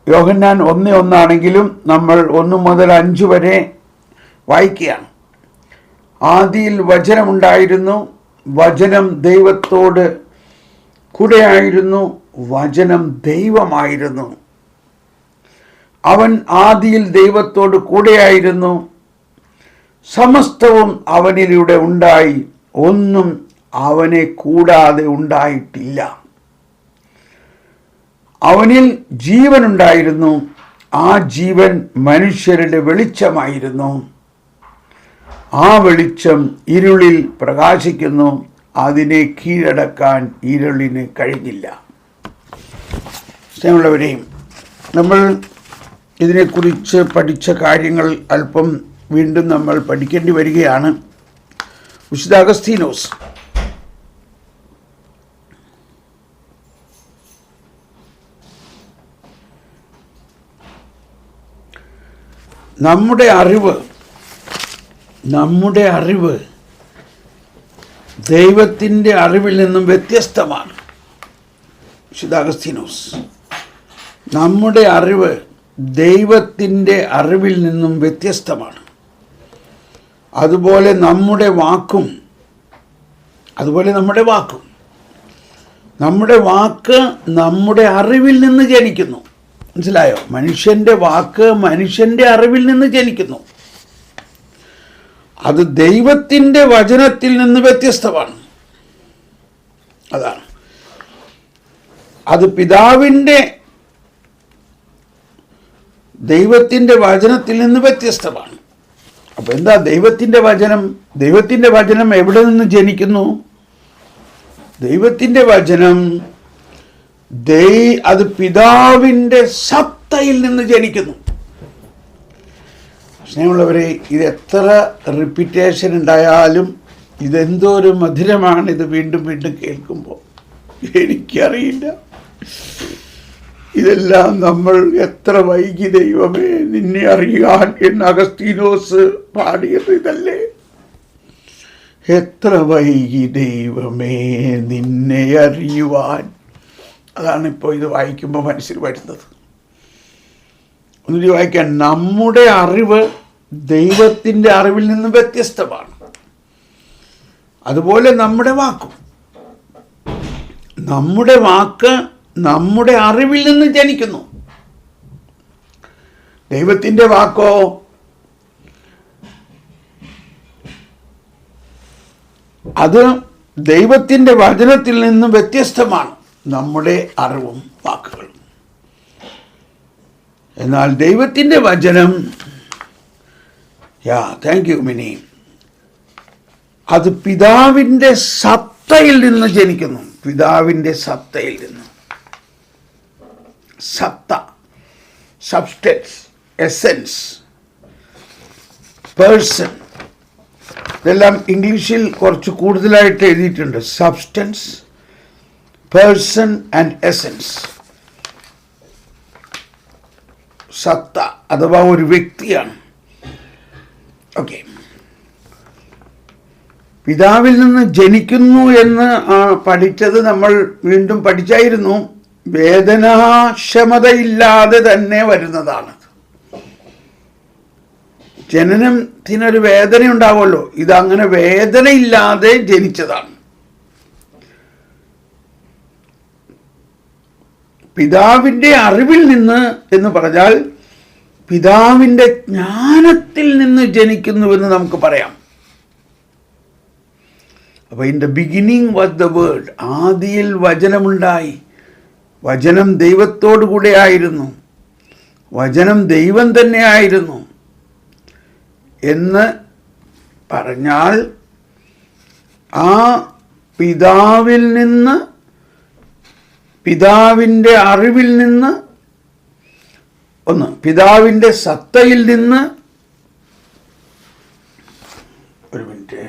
യോഹന്നാൻ 1:1 ആണെങ്കിലും നമ്മൾ 1 മുതൽ 5 വരെ വായിക്കുകയാണ്. ആദിയിൽ വചനമുണ്ടായിരുന്നു, വചനം ദൈവത്തോട് കൂടെയായിരുന്നു, വചനം ദൈവമായിരുന്നു. അവൻ ആദിയിൽ ദൈവത്തോട് കൂടെയായിരുന്നു, സമസ്തവും അവനിലൂടെ ഉണ്ടായി, ഒന്നും അവനെ കൂടാതെ ഉണ്ടായിട്ടില്ല. അവനിൽ ജീവനുണ്ടായിരുന്നു, ആ ജീവൻ മനുഷ്യരുടെ വെളിച്ചമായിരുന്നു. ആ വെളിച്ചം ഇരുളിൽ പ്രകാശിക്കുന്നു, അതിനെ കീഴടക്കാൻ ഇരുളിന് കഴിഞ്ഞില്ല. സ്നേഹമുള്ളവരെയും, നമ്മൾ ഇതിനെക്കുറിച്ച് പഠിച്ച കാര്യങ്ങൾ അല്പം വീണ്ടും നമ്മൾ പഠിക്കേണ്ടി വരികയാണ്. വിശുദ്ധ അഗസ്തീനോസ് നമ്മുടെ അറിവ് ദൈവത്തിൻ്റെ അറിവിൽ നിന്നും വ്യത്യസ്തമാണ്. വിശുദ്ധ അഗസ്തീനോസ്, നമ്മുടെ അറിവ് ദൈവത്തിൻ്റെ അറിവിൽ നിന്നും വ്യത്യസ്തമാണ്. അതുപോലെ നമ്മുടെ വാക്കും നമ്മുടെ വാക്ക് നമ്മുടെ അറിവിൽ നിന്ന് ജനിക്കുന്നു. മനസ്സിലായോ? മനുഷ്യൻ്റെ വാക്ക് മനുഷ്യൻ്റെ അറിവിൽ നിന്ന് ജനിക്കുന്നു. അത് ദൈവത്തിൻ്റെ വചനത്തിൽ നിന്ന് വ്യത്യസ്തമാണ്. അതാണ് അത് ദൈവത്തിൻ്റെ വചനത്തിൽ നിന്ന് വ്യത്യസ്തമാണ്. അപ്പോൾ എന്താ ദൈവത്തിൻ്റെ വചനം? ദൈവത്തിൻ്റെ വചനം എവിടെ നിന്ന് ജനിക്കുന്നു? ദൈവത്തിൻ്റെ വചനം അത് പിതാവിൻ്റെ സത്തയിൽ നിന്ന് ജനിക്കുന്നു. സ്നേഹമുള്ളവരെ, ഇത് എത്ര റിപ്പീറ്റേഷൻ ഉണ്ടായാലും ഇതെന്തോ ഒരു മധുരമാണ് ഇത് വീണ്ടും വീണ്ടും കേൾക്കുമ്പോൾ. എനിക്കറിയില്ല ഇതെല്ലാം നമ്മൾ എത്ര വൈകി ദൈവമേ നിന്നെ അറിയാൻ എന്ന് അഗസ്തീനോസ് പാടിയത് ഇതല്ലേ? എത്ര വൈകി ദൈവമേ നിന്നെ അറിയുവാൻ. അതാണിപ്പോൾ ഇത് വായിക്കുമ്പോൾ മനസ്സിൽ വരുന്നത്. ഒന്നുകൂടി വായിക്കാൻ. നമ്മുടെ അറിവ് ദൈവത്തിൻ്റെ അറിവിൽ നിന്ന് വ്യത്യസ്തമാണ്. അതുപോലെ നമ്മുടെ വാക്ക് നമ്മുടെ അറിവിൽ നിന്ന് ജനിക്കുന്നു. ദൈവത്തിൻ്റെ വാക്കോ അത് ദൈവത്തിൻ്റെ വചനത്തിൽ നിന്ന് വ്യത്യസ്തമാണ് നമ്മുടെ അറിവും വാക്കുകളും. എന്നാൽ ദൈവത്തിൻ്റെ വചനം, താങ്ക് യു മിനി, അത് പിതാവിൻ്റെ സത്തയിൽ നിന്ന് ജനിക്കുന്നു. പിതാവിൻ്റെ സത്തയിൽ നിന്ന്. സത്ത, സബ്സ്റ്റൻസ്, എസെൻസ്, പേഴ്സൺ, ഇതെല്ലാം ഇംഗ്ലീഷിൽ കുറച്ച് കൂടുതലായിട്ട് എഴുതിയിട്ടുണ്ട്. Substance, person and essence. സത്ത അഥവാ ഒരു വ്യക്തിയാണ്. ഓക്കെ, പിതാവിൽ നിന്ന് ജനിക്കുന്നു എന്ന് പഠിച്ചത് നമ്മൾ വീണ്ടും പഠിച്ചായിരുന്നു. വേദനാക്ഷമതയില്ലാതെ തന്നെ വരുന്നതാണ്. ജനനത്തിനൊരു വേദന ഉണ്ടാവുമല്ലോ, ഇതങ്ങനെ വേദനയില്ലാതെ ജനിച്ചതാണ്. പിതാവിൻ്റെ അറിവിൽ നിന്ന് എന്ന് പറഞ്ഞാൽ പിതാവിൻ്റെ ജ്ഞാനത്തിൽ നിന്ന് ജനിക്കുന്നുവെന്ന് നമുക്ക് പറയാം. അപ്പോൾ in the beginning was the word, ആദിയിൽ വചനമുണ്ടായി, വചനം ദൈവത്തോടു കൂടെ ആയിരുന്നു, വചനം ദൈവം തന്നെ ആയിരുന്നു എന്ന് പറഞ്ഞാൽ ആ പിതാവിൽ നിന്ന്, പിതാവിൻ്റെ അറിവിൽ നിന്ന്, പിതാവിൻ്റെ സത്തയിൽ നിന്ന്, ഒരു മിനിറ്റ്,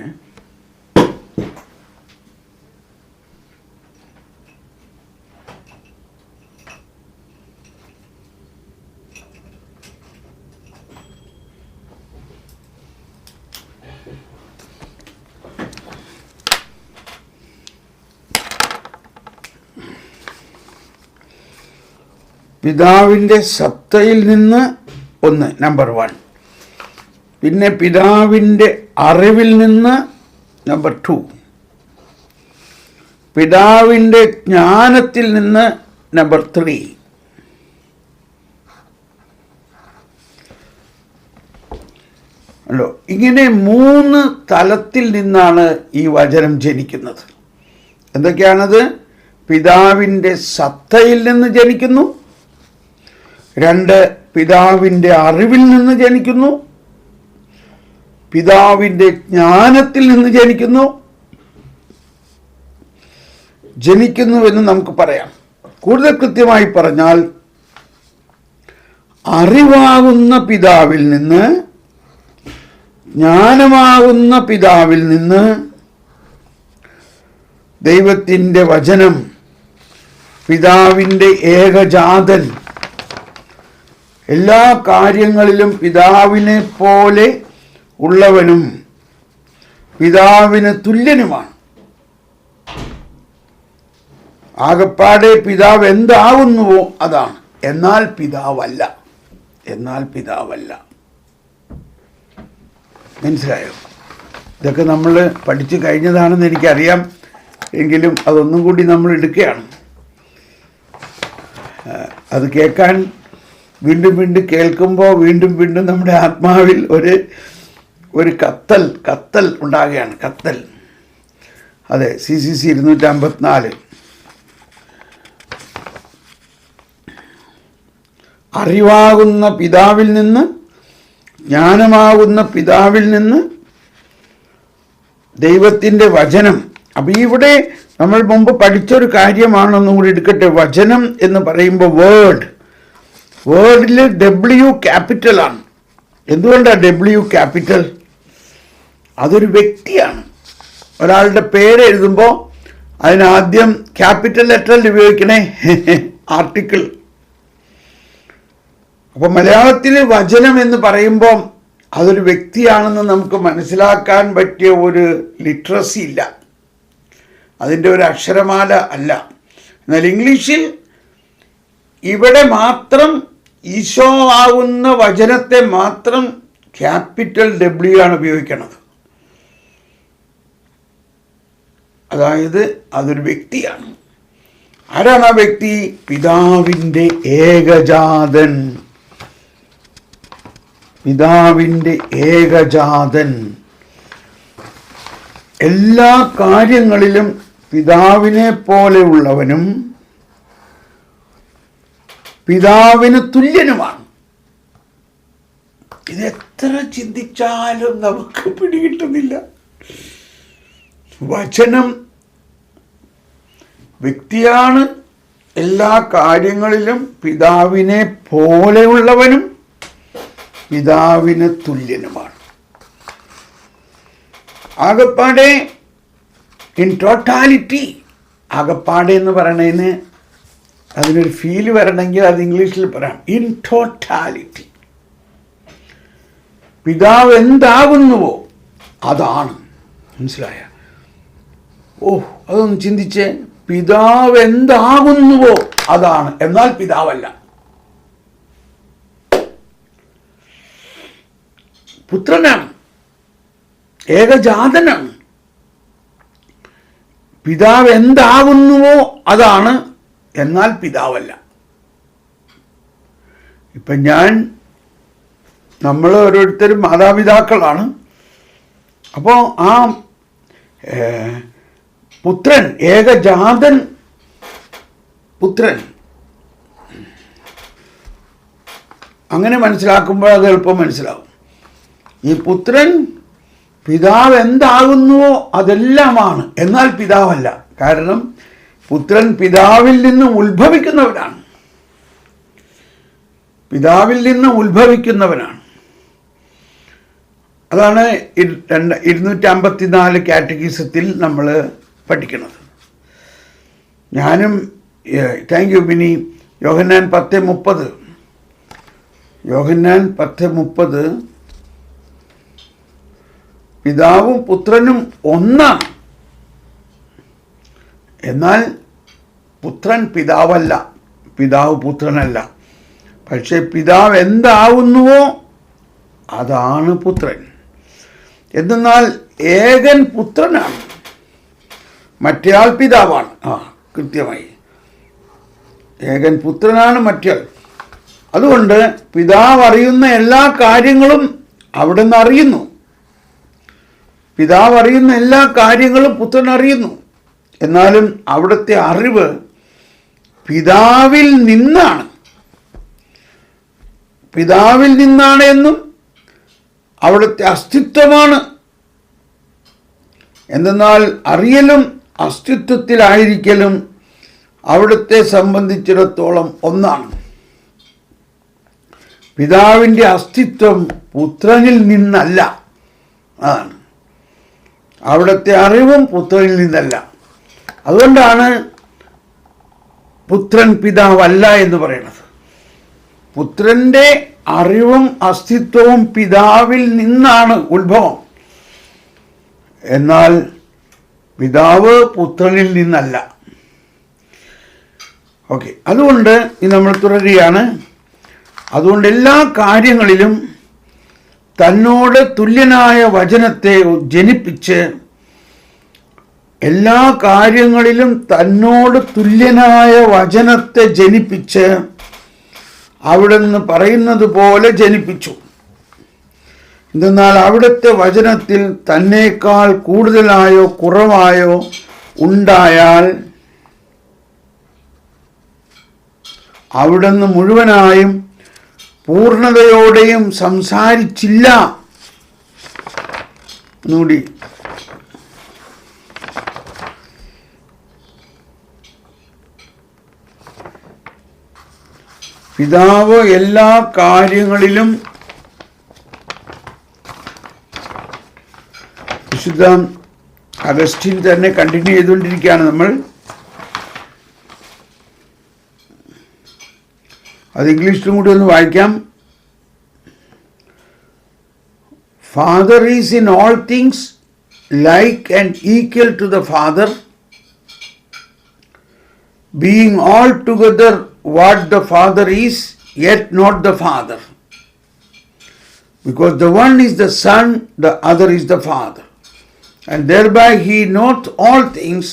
പിതാവിൻ്റെ സത്തയിൽ നിന്ന് നമ്പർ 1, പിന്നെ പിതാവിൻ്റെ അറിവിൽ നിന്ന് നമ്പർ 2, പിതാവിൻ്റെ ജ്ഞാനത്തിൽ നിന്ന് നമ്പർ 3. അല്ലോ, ഇങ്ങനെ 3 തലത്തിൽ നിന്നാണ് ഈ വചനം ജനിക്കുന്നത്. എന്തൊക്കെയാണത്? പിതാവിൻ്റെ സത്തയിൽ നിന്ന് ജനിക്കുന്നു, 2 പിതാവിൻ്റെ അറിവിൽ നിന്ന് ജനിക്കുന്നു, പിതാവിൻ്റെ ജ്ഞാനത്തിൽ നിന്ന് ജനിക്കുന്നുവെന്ന് നമുക്ക് പറയാം. കൂടുതൽ കൃത്യമായി പറഞ്ഞാൽ അറിവാകുന്ന പിതാവിൽ നിന്ന്, ജ്ഞാനമാകുന്ന പിതാവിൽ നിന്ന് ദൈവത്തിൻ്റെ വചനം, പിതാവിൻ്റെ ഏകജാതൻ, എല്ലാ കാര്യങ്ങളിലും പിതാവിനെ പോലെ ഉള്ളവനും പിതാവിന് തുല്യനുമാണ്. ആകപ്പാടെ പിതാവ് എന്താകുന്നുവോ അതാണ്. എന്നാൽ പിതാവല്ല. മനസ്സിലായോ? ഇതൊക്കെ നമ്മൾ പഠിച്ചു കഴിഞ്ഞതാണെന്ന് എനിക്കറിയാം. എങ്കിലും അതൊന്നും കൂടി നമ്മൾ എടുക്കുകയാണ്. അത് കേൾക്കാൻ വീണ്ടും വീണ്ടും കേൾക്കുമ്പോൾ വീണ്ടും വീണ്ടും നമ്മുടെ ആത്മാവിൽ ഒരു കത്തൽ ഉണ്ടാകുകയാണ്. കത്തൽ. അതെ, CCC 254. അറിവാകുന്ന പിതാവിൽ നിന്ന്, ജ്ഞാനമാകുന്ന പിതാവിൽ നിന്ന് ദൈവത്തിൻ്റെ വചനം. അപ്പം ഇവിടെ നമ്മൾ മുമ്പ് പഠിച്ചൊരു കാര്യമാണെന്നും കൂടി എടുക്കട്ടെ. വചനം എന്ന് പറയുമ്പോൾ വേർഡിൽ W ക്യാപിറ്റലാണ്. എന്തുകൊണ്ടാണ് ഡബ്ല്യു ക്യാപിറ്റൽ? അതൊരു വ്യക്തിയാണ്. ഒരാളുടെ പേര് എഴുതുമ്പോൾ അതിനാദ്യം ക്യാപിറ്റൽ ലെറ്ററിൽ ഉപയോഗിക്കണേ ആർട്ടിക്കിൾ. അപ്പോൾ മലയാളത്തിൽ വചനം എന്ന് പറയുമ്പോൾ അതൊരു വ്യക്തിയാണെന്ന് നമുക്ക് മനസ്സിലാക്കാൻ പറ്റിയ ഒരു ലിറ്ററസി ഇല്ല, അതിൻ്റെ ഒരു അക്ഷരമാല അല്ല. എന്നാൽ ഇംഗ്ലീഷിൽ ഇവിടെ മാത്രം ഈശോ ആകുന്ന വചനത്തെ മാത്രം ക്യാപിറ്റൽ ഡബ്ല്യു ആണ് ഉപയോഗിക്കുന്നത്. അതായത് അതൊരു വ്യക്തിയാണ്. ആരാണ് ആ വ്യക്തി? പിതാവിൻ്റെ ഏകജാതൻ. പിതാവിൻ്റെ ഏകജാതൻ. എല്ലാ കാര്യങ്ങളിലും പിതാവിനെ പോലെയുള്ളവനും പിതാവിന് തുല്യനുമാണ്. ഇതെത്ര ചിന്തിച്ചാലും നമുക്ക് പിടികിട്ടുന്നില്ല. വചനം വ്യക്തിയാണ്, എല്ലാ കാര്യങ്ങളിലും പിതാവിനെ പോലെയുള്ളവനും പിതാവിന് തുല്യനുമാണ്. ആകപ്പാടെ ഇൻ ടോട്ടാലിറ്റി, ആകപ്പാടെ എന്ന് പറയണതിന് അതിനൊരു ഫീല് വരണമെങ്കിൽ അത് ഇംഗ്ലീഷിൽ പറയാം, ഇൻ ടോട്ടാലിറ്റി. പിതാവ് എന്താകുന്നുവോ അതാണ്. മനസ്സിലായ? അതൊന്ന് ചിന്തിച്ചേ. പിതാവ് എന്താകുന്നുവോ അതാണ്, എന്നാൽ പിതാവല്ല. പുത്രനാണ്, ഏകജാതനാണ്. പിതാവ് എന്താകുന്നുവോ അതാണ്, എന്നാൽ പിതാവല്ല. ഇപ്പം നമ്മൾ ഓരോരുത്തരും മാതാപിതാക്കളാണ്. അപ്പോൾ ആ പുത്രൻ, ഏകജാതൻ പുത്രൻ, അങ്ങനെ മനസ്സിലാക്കുമ്പോൾ അത് എളുപ്പം മനസ്സിലാവും. ഈ പുത്രൻ പിതാവ് എന്താകുന്നുവോ അതെല്ലാമാണ്, എന്നാൽ പിതാവല്ല. കാരണം പുത്രൻ പിതാവിൽ നിന്ന് ഉത്ഭവിക്കുന്നവനാണ്. പിതാവിൽ നിന്ന് ഉത്ഭവിക്കുന്നവനാണ്. അതാണ് 254 കാറ്റഗിസത്തിൽ നമ്മൾ പഠിക്കുന്നത്. ഞാനും താങ്ക് യു ബിനി. യോഹന്നാൻ 10:30, യോഹന്നാൻ 10:30, പിതാവും പുത്രനും ഒന്നാണ്, എന്നാൽ പുത്രൻ പിതാവല്ല, പിതാവ് പുത്രനല്ല. പക്ഷെ പിതാവ് എന്താവുന്നുവോ അതാണ് പുത്രൻ. എന്നാൽ ഏകൻ പുത്രനാണ്, മറ്റേയാൾ പിതാവാണ്. കൃത്യമായി ഏകൻ പുത്രനാണ്, മറ്റേയാൾ. അതുകൊണ്ട് പിതാവ് അറിയുന്ന എല്ലാ കാര്യങ്ങളും അവിടെ നിന്ന് അറിയുന്നു. പിതാവ് അറിയുന്ന എല്ലാ കാര്യങ്ങളും പുത്രൻ അറിയുന്നു. എന്നാലും അവിടുത്തെ അറിവ് പിതാവിൽ നിന്നാണ്. പിതാവിൽ നിന്നാണ് എന്നും അവിടുത്തെ അസ്തിത്വമാണ്. എന്തെന്നാൽ അറിയലും അസ്തിത്വത്തിലായിരിക്കലും അവിടുത്തെ സംബന്ധിച്ചിടത്തോളം ഒന്നാണ്. പിതാവിൻ്റെ അസ്തിത്വം പുത്രനിൽ നിന്നല്ല. അതാണ് അവിടുത്തെ അറിവും പുത്രനിൽ നിന്നല്ല. അതുകൊണ്ടാണ് പുത്രൻ പിതാവല്ല എന്ന് പറയുന്നത്. പുത്രൻ്റെ അറിവും അസ്തിത്വവും പിതാവിൽ നിന്നാണ് ഉത്ഭവം, എന്നാൽ പിതാവ് പുത്രനിൽ നിന്നല്ല. ഓക്കെ, അതുകൊണ്ട് നമ്മൾ തുടരുകയാണ്. അതുകൊണ്ട് എല്ലാ കാര്യങ്ങളിലും തന്നോട് തുല്യനായ വചനത്തെ ജനിപ്പിച്ച്, എല്ലാ കാര്യങ്ങളിലും തന്നോട് തുല്യനായ വചനത്തെ ജനിപ്പിച്ച് അവിടുന്ന് പറയുന്നത് പോലെ ജനിപ്പിച്ചു. എന്തെന്നാൽ അവിടുത്തെ വചനത്തിൽ തന്നേക്കാൾ കൂടുതലായോ കുറവായോ ഉണ്ടായാൽ അവിടുന്ന് മുഴുവനായും പൂർണ്ണതയോടെയും സംസാരിച്ചില്ല. ഒന്നുകൂടി, പിതാവ് എല്ലാ കാര്യങ്ങളിലും വിശുദ്ധ അഗസ്റ്റിൻ തന്നെ കണ്ടിന്യൂ ചെയ്തുകൊണ്ടിരിക്കുകയാണ് നമ്മൾ. അത് ഇംഗ്ലീഷിലും കൂടി ഒന്ന് വായിക്കാം. Father is in all things like and equal to the Father, being altogether what the Father is, yet not the Father. Because the one is the Son, the other is the Father. And thereby he knoweth all things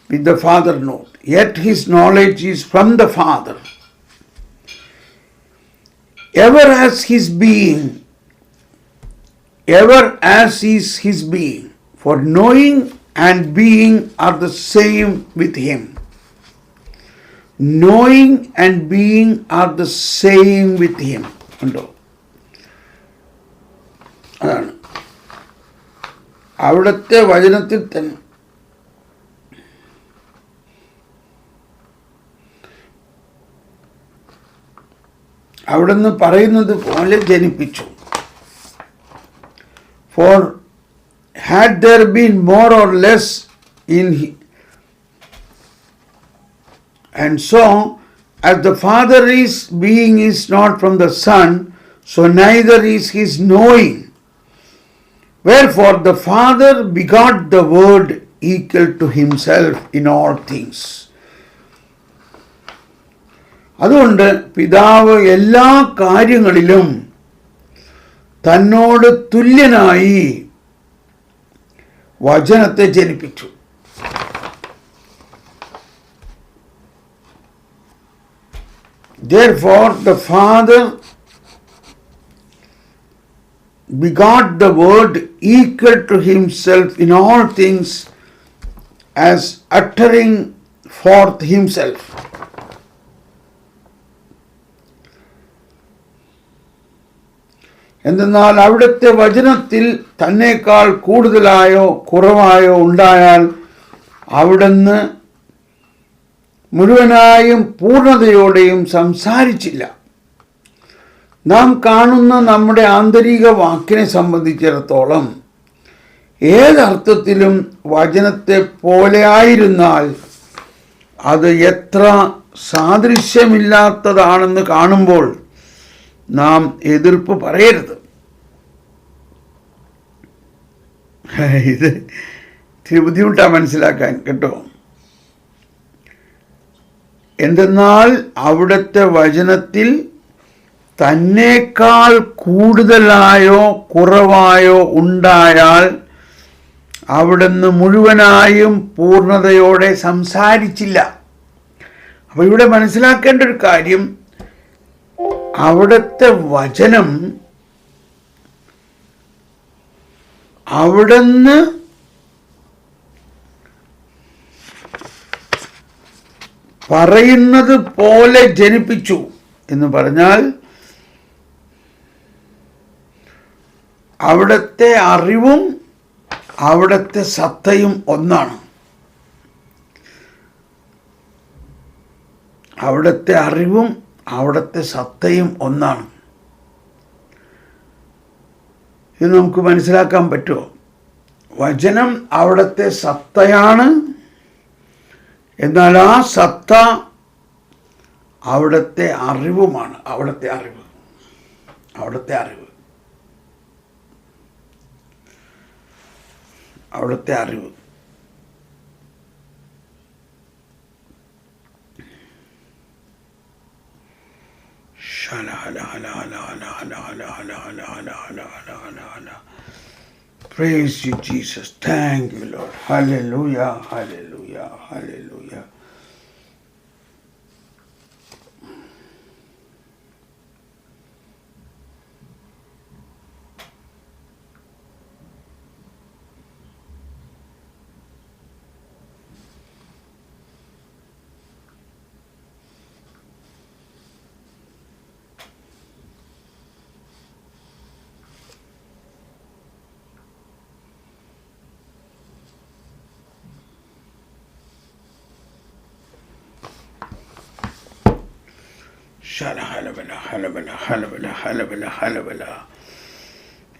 which the Father knoweth. Yet his knowledge is from the Father. Ever as his being, ever as is his being, for knowing and being are the same with him. Knowing and being are the same with him. ഉണ്ടോ? അതാണ് അവിടുത്തെ വചനത്തിൽ തന്നെ അവിടുന്ന് പറയുന്നത് പോലെ ജനിപ്പിച്ചു. For had there been more or less in him, and so as the Father is being is not from the Son, so neither is his knowing. Wherefore the Father begot the Word equal to himself in all things. അതുകൊണ്ട് പിതാവ് എല്ലാ കാര്യങ്ങളിലും തന്നോട് തുല്യനായി വചനത്തെ ജനിപ്പിച്ചു. Therefore the Father begot the Word equal to himself in all things, as uttering forth himself. എന്തെന്നാൽ അവിടുത്തെ വചനത്തിൽ തന്നേക്കാൾ കൂടുതലായോ കുറവായോ ഉണ്ടായാൽ അവിടുന്ന് മുഴുവനായും പൂർണ്ണതയോടെയും സംസാരിച്ചില്ല. നാം കാണുന്ന നമ്മുടെ ആന്തരിക വാക്കിനെ സംബന്ധിച്ചിടത്തോളം ഏതർത്ഥത്തിലും വചനത്തെ പോലെ ആയിരുന്നാൽ അത് എത്ര സാദൃശ്യമില്ലാത്തതാണെന്ന് കാണുമ്പോൾ നാം എതിർപ്പ് പറയരുത്. ഇത് ഇത്തിരി ബുദ്ധിമുട്ടാണ് മനസ്സിലാക്കാൻ കേട്ടോ. എന്തെന്നാൽ അവിടുത്തെ വചനത്തിൽ തന്നേക്കാൾ കൂടുതലായോ കുറവായോ ഉണ്ടായാൽ അവിടുന്ന് മുഴുവനായും പൂർണ്ണതയോടെ സംസാരിച്ചില്ല. അപ്പോൾ ഇവിടെ മനസ്സിലാക്കേണ്ട ഒരു കാര്യം, അവിടുത്തെ വചനം അവിടുന്ന് പറയുന്നത് പോലെ ജനിപ്പിച്ചു എന്ന് പറഞ്ഞാൽ അവിടുത്തെ അറിവും അവിടുത്തെ സത്തയും ഒന്നാണ്. അവിടുത്തെ അറിവും അവിടുത്തെ സത്തയും ഒന്നാണ്. ഇത് നമുക്ക് മനസ്സിലാക്കാൻ പറ്റുമോ? വചനം അവിടുത്തെ സത്തയാണ്, എന്നാൽ ആ സത്ത അവിടുത്തെ അറിവുമാണ്. അവിടുത്തെ അറിവ് അവിടുത്തെ അറിവ് അവിടുത്തെ അറിവ് Praise you, Jesus. Thank you, Lord. Hallelujah, hallelujah, hallelujah.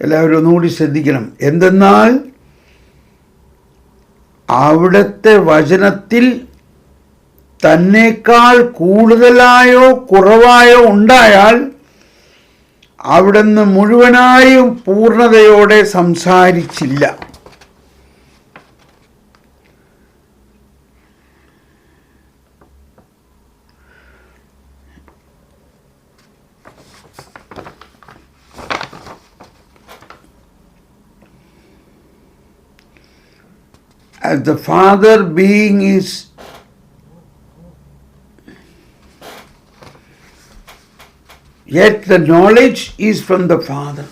എല്ലാവരും ഒന്നുകൂടി ശ്രദ്ധിക്കണം. എന്തെന്നാൽ അവിടുത്തെ വചനത്തിൽ തന്നേക്കാൾ കൂടുതലായോ കുറവായോ ഉണ്ടായാൽ അവിടുന്ന് മുഴുവനായും പൂർണ്ണതയോടെ സംസാരിച്ചില്ല. As the Father being is yet the knowledge is from the Father.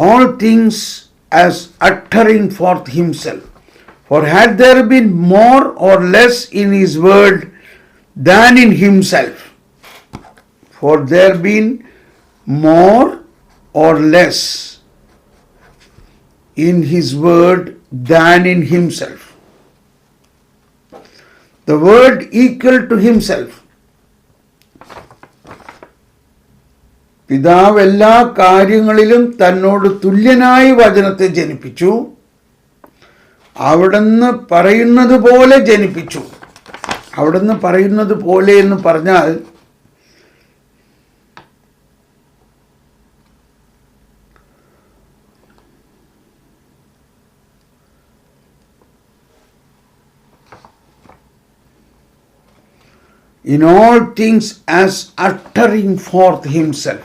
All things as uttering forth himself. For had there been more or less in his word than in himself, for there been more or less in his word than in himself. The word equal to himself. പിതാവ് എല്ലാ കാര്യങ്ങളിലും തന്നോട് തുല്യനായി വചനത്തെ ജനിപ്പിച്ചു. അവിടുന്ന് പറയുന്നത് പോലെ ജനിപ്പിച്ചു. അവിടുന്ന് പറയുന്നത് പോലെ എന്ന് പറഞ്ഞാൽ in all things as uttering forth himself.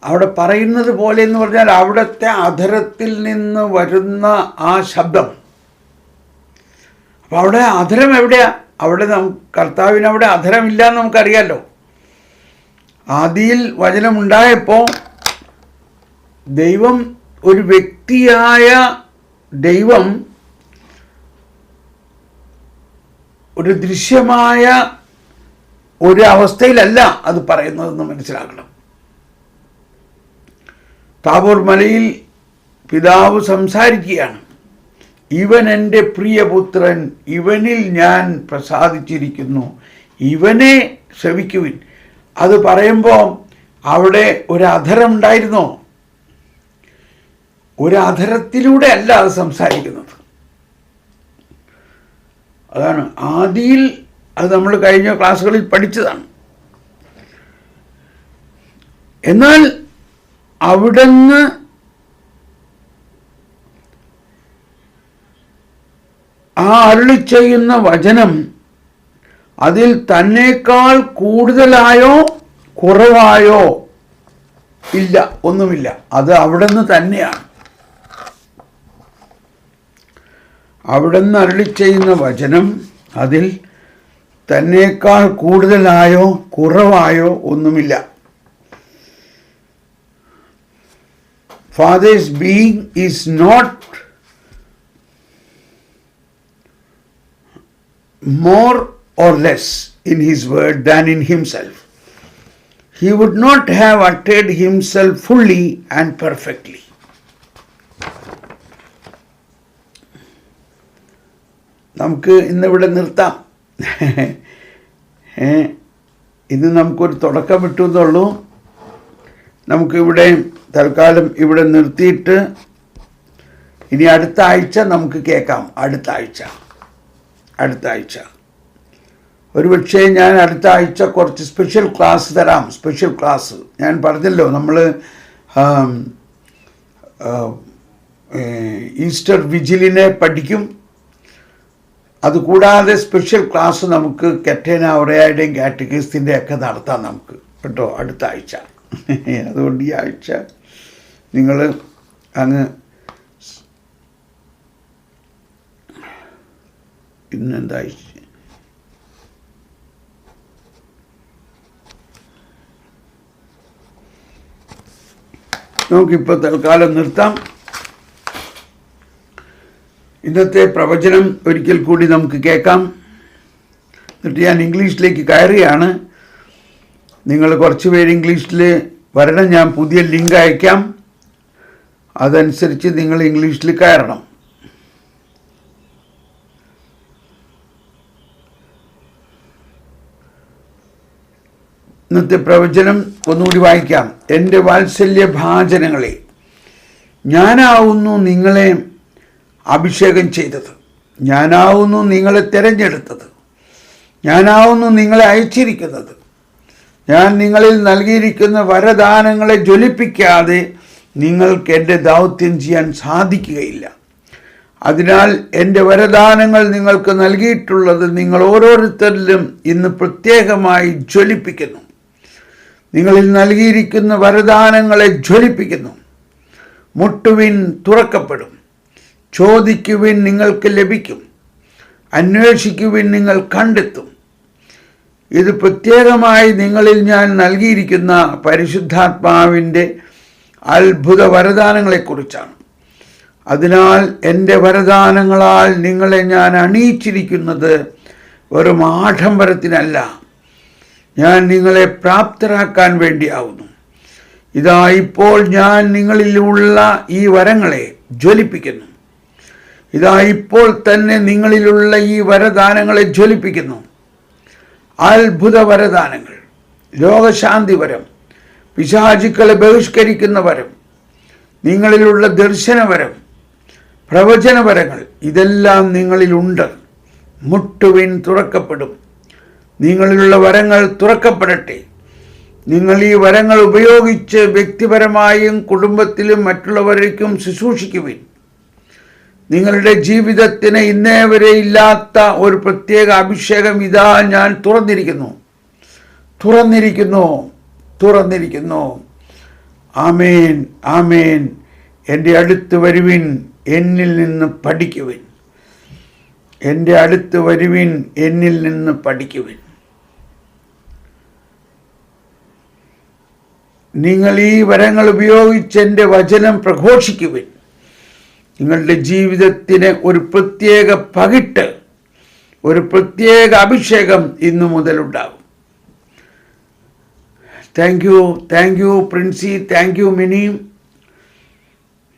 അവിടെ പറയുന്നത് പോലെ എന്ന് പറഞ്ഞാൽ അവിടുത്തെ അധരത്തിൽ നിന്ന് വരുന്ന ആ ശബ്ദം. അപ്പോൾ അവിടെ അധരം എവിടെയാ? അവിടെ കർത്താവിന് അവിടെ അധരമില്ല എന്ന് നമുക്കറിയാമല്ലോ. ആദിയിൽ വചനമുണ്ടായപ്പോൾ ദൈവം ഒരു വ്യക്തിയായ ദൈവം ഒരു ദൃശ്യമായ ഒരു അവസ്ഥയിലല്ല അത് പറയുന്നതെന്ന് മനസ്സിലാക്കണം. താബോർ മലയിൽ പിതാവ് സംസാരിക്കുകയാണ്. ഇവൻ എൻ്റെ പ്രിയപുത്രൻ, ഇവനിൽ ഞാൻ പ്രസാദിച്ചിരിക്കുന്നു, ഇവനെ ശ്രവിക്കുവിൻ. അത് പറയുമ്പോൾ അവിടെ ഒരു അധരം ഉണ്ടായിരുന്നോ? ഒരു അധരത്തിലൂടെ അല്ല അത് സംസാരിക്കുന്നത്. അതാണ് ആദിയിൽ, അത് നമ്മൾ കഴിഞ്ഞ ക്ലാസ്സുകളിൽ പഠിച്ചതാണ്. എന്നാൽ അവിടുന്ന് ആ അരുളി ചെയ്യുന്ന വചനം അതിൽ തന്നേക്കാൾ കൂടുതലായോ കുറവായോ ഇല്ല, ഒന്നുമില്ല. അത് അവിടുന്ന് തന്നെയാണ്. അവിടുന്ന് അരുളി ചെയ്യുന്ന വചനം അതിൽ തന്നേക്കാൾ കൂടുതലായോ കുറവായോ ഒന്നുമില്ല. Father's being is not more or less in his word than in himself. He would not have uttered himself fully and perfectly. നമുക്ക് ഇന്നിവിടെ നിർത്താം. ഇന്ന് നമുക്കൊരു തുടക്കം വിട്ടുന്നുള്ളൂ. നമുക്കിവിടെ തൽക്കാലം ഇവിടെ നിർത്തിയിട്ട് ഇനി അടുത്ത ആഴ്ച നമുക്ക് കേൾക്കാം. അടുത്ത ആഴ്ച ഒരുപക്ഷെ ഞാൻ അടുത്ത ആഴ്ച കുറച്ച് സ്പെഷ്യൽ ക്ലാസ് തരാം. സ്പെഷ്യൽ ക്ലാസ് ഞാൻ പറഞ്ഞല്ലോ, നമ്മൾ ഈസ്റ്റർ വിജിലിനെ പഠിക്കും. അതുകൂടാതെ സ്പെഷ്യൽ ക്ലാസ് നമുക്ക് കെറ്റേന ഒറയായുടെയും കാറ്റഗിസ്റ്റിൻ്റെ ഒക്കെ നടത്താം നമുക്ക് കേട്ടോ അടുത്ത ആഴ്ച. അതുകൊണ്ട് ഈ ആഴ്ച നിങ്ങൾ അങ്ങ് ഇന്നെന്താ നമുക്കിപ്പോൾ തൽക്കാലം നിർത്താം. ഇന്നത്തെ പ്രവചനം ഒരിക്കൽ കൂടി നമുക്ക് കേൾക്കാം. എന്നിട്ട് ഞാൻ ഇംഗ്ലീഷിലേക്ക് കയറുകയാണ്. നിങ്ങൾ കുറച്ച് പേര് ഇംഗ്ലീഷിൽ വരണം. ഞാൻ പുതിയ ലിങ്ക് അയക്കാം. അതനുസരിച്ച് നിങ്ങൾ ഇംഗ്ലീഷിൽ കയറണം. ഇന്നത്തെ പ്രവചനം ഒന്നുകൂടി വായിക്കാം. എൻ്റെ വാത്സല്യ ഭാജനങ്ങളെ, ഞാനാവുന്നു നിങ്ങളെ അഭിഷേകം ചെയ്തത്. ഞാനാവുന്നു നിങ്ങളെ തിരഞ്ഞെടുത്തത്. ഞാനാവുന്നു നിങ്ങളെ അയച്ചിരിക്കുന്നത്. ഞാൻ നിങ്ങളിൽ നൽകിയിരിക്കുന്ന വരദാനങ്ങളെ ജ്വലിപ്പിക്കാതെ നിങ്ങൾക്ക് എൻ്റെ ദൗത്യം ചെയ്യാൻ സാധിക്കുകയില്ല. അതിനാൽ എൻ്റെ വരദാനങ്ങൾ നിങ്ങൾക്ക് നൽകിയിട്ടുള്ളത് നിങ്ങൾ ഓരോരുത്തരിലും ഇന്ന് പ്രത്യേകമായി ജ്വലിപ്പിക്കുന്നു. നിങ്ങളിൽ നൽകിയിരിക്കുന്ന വരദാനങ്ങളെ ജ്വലിപ്പിക്കുന്നു. മുട്ടുവിൻ, തുറക്കപ്പെടും. ചോദിക്കുവിൻ, നിങ്ങൾക്ക് ലഭിക്കും. അന്വേഷിക്കുവിൻ, നിങ്ങൾ കണ്ടെത്തും. ഇത് പ്രത്യേകമായി നിങ്ങളിൽ ഞാൻ നൽകിയിരിക്കുന്ന പരിശുദ്ധാത്മാവിൻ്റെ അത്ഭുത വരദാനങ്ങളെക്കുറിച്ചാണ്. അതിനാൽ എൻ്റെ വരദാനങ്ങളാൽ നിങ്ങളെ ഞാൻ അണിയിച്ചിരിക്കുന്നത് വെറും ആഡംബരത്തിനല്ല, ഞാൻ നിങ്ങളെ പ്രാപ്തരാക്കാൻ വേണ്ടിയാവുന്നു. ഇതാ ഇപ്പോൾ ഞാൻ നിങ്ങളിലുള്ള ഈ വരങ്ങളെ ജ്വലിപ്പിക്കുന്നു. ഇതാ ഇപ്പോൾ തന്നെ നിങ്ങളിലുള്ള ഈ വരദാനങ്ങളെ ജ്വലിപ്പിക്കുന്നു. അത്ഭുത വരദാനങ്ങൾ, രോഗശാന്തി വരം, പിശാചുക്കളെ ബഹിഷ്കരിക്കുന്ന വരം, നിങ്ങളിലുള്ള ദർശനവരം, പ്രവചനവരങ്ങൾ, ഇതെല്ലാം നിങ്ങളിലുണ്ട്. മുട്ടുവിൻ, തുറക്കപ്പെടും. നിങ്ങളിലുള്ള വരങ്ങൾ തുറക്കപ്പെടട്ടെ. നിങ്ങൾ ഈ വരങ്ങൾ ഉപയോഗിച്ച് വ്യക്തിപരമായും കുടുംബത്തിലും മറ്റുള്ളവർക്കും ശുശ്രൂഷിക്കുവിൻ. നിങ്ങളുടെ ജീവിതത്തിന് ഇന്നേ വരെ ഇല്ലാത്ത ഒരു പ്രത്യേക അഭിഷേകം ഇതാ ഞാൻ തുറന്നിരിക്കുന്നു. ആമേൻ, ആമേൻ. എൻ്റെ അടുത്ത് വരുവിൻ, എന്നിൽ നിന്ന് പഠിക്കുവിൻ. എൻ്റെ അടുത്ത് വരുവിൻ, എന്നിൽ നിന്ന് പഠിക്കുവിൻ. നിങ്ങൾ ഈ വരങ്ങൾ ഉപയോഗിച്ച് എൻ്റെ വചനം പ്രഘോഷിക്കുവിൻ. നിങ്ങളുടെ ജീവിതത്തിന് ഒരു പ്രത്യേക പകിട്ട്, ഒരു പ്രത്യേക അഭിഷേകം ഇന്നു മുതലുണ്ടാകും. Thank you Princy, thank you Mini.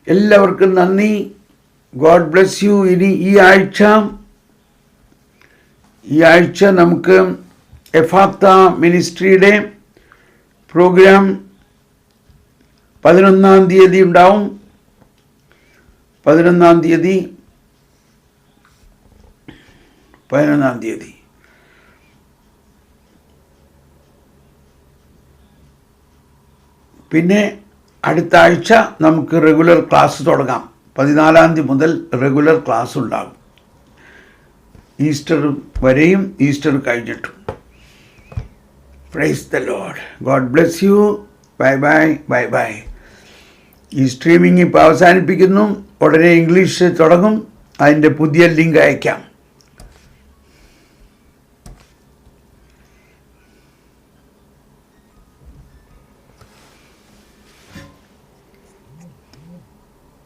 എല്ലാവർക്കും നന്ദി. God bless you. ഇനി ഈ ആഴ്ച നമുക്ക് എഫാത്ത മിനിസ്ട്രിയുടെ പ്രോഗ്രാം 11-ാം തീയതി ഉണ്ടാവും. 11-ാം തീയതി പിന്നെ അടുത്ത ആഴ്ച നമുക്ക് റെഗുലർ ക്ലാസ് തുടങ്ങാം. 14-ാം തീയതി മുതൽ റെഗുലർ ക്ലാസ് ഉണ്ടാകും. ഈസ്റ്റർ വരെയും ഈസ്റ്റർ കഴിഞ്ഞിട്ടും. Praise the Lord. God bless you. Bye. ഈ സ്ട്രീമിംഗ് ഇപ്പോൾ അവസാനിപ്പിക്കുന്നു. ഉടനെ ഇംഗ്ലീഷ് തുടങ്ങും. അതിൻ്റെ പുതിയ ലിങ്ക് അയക്കാം.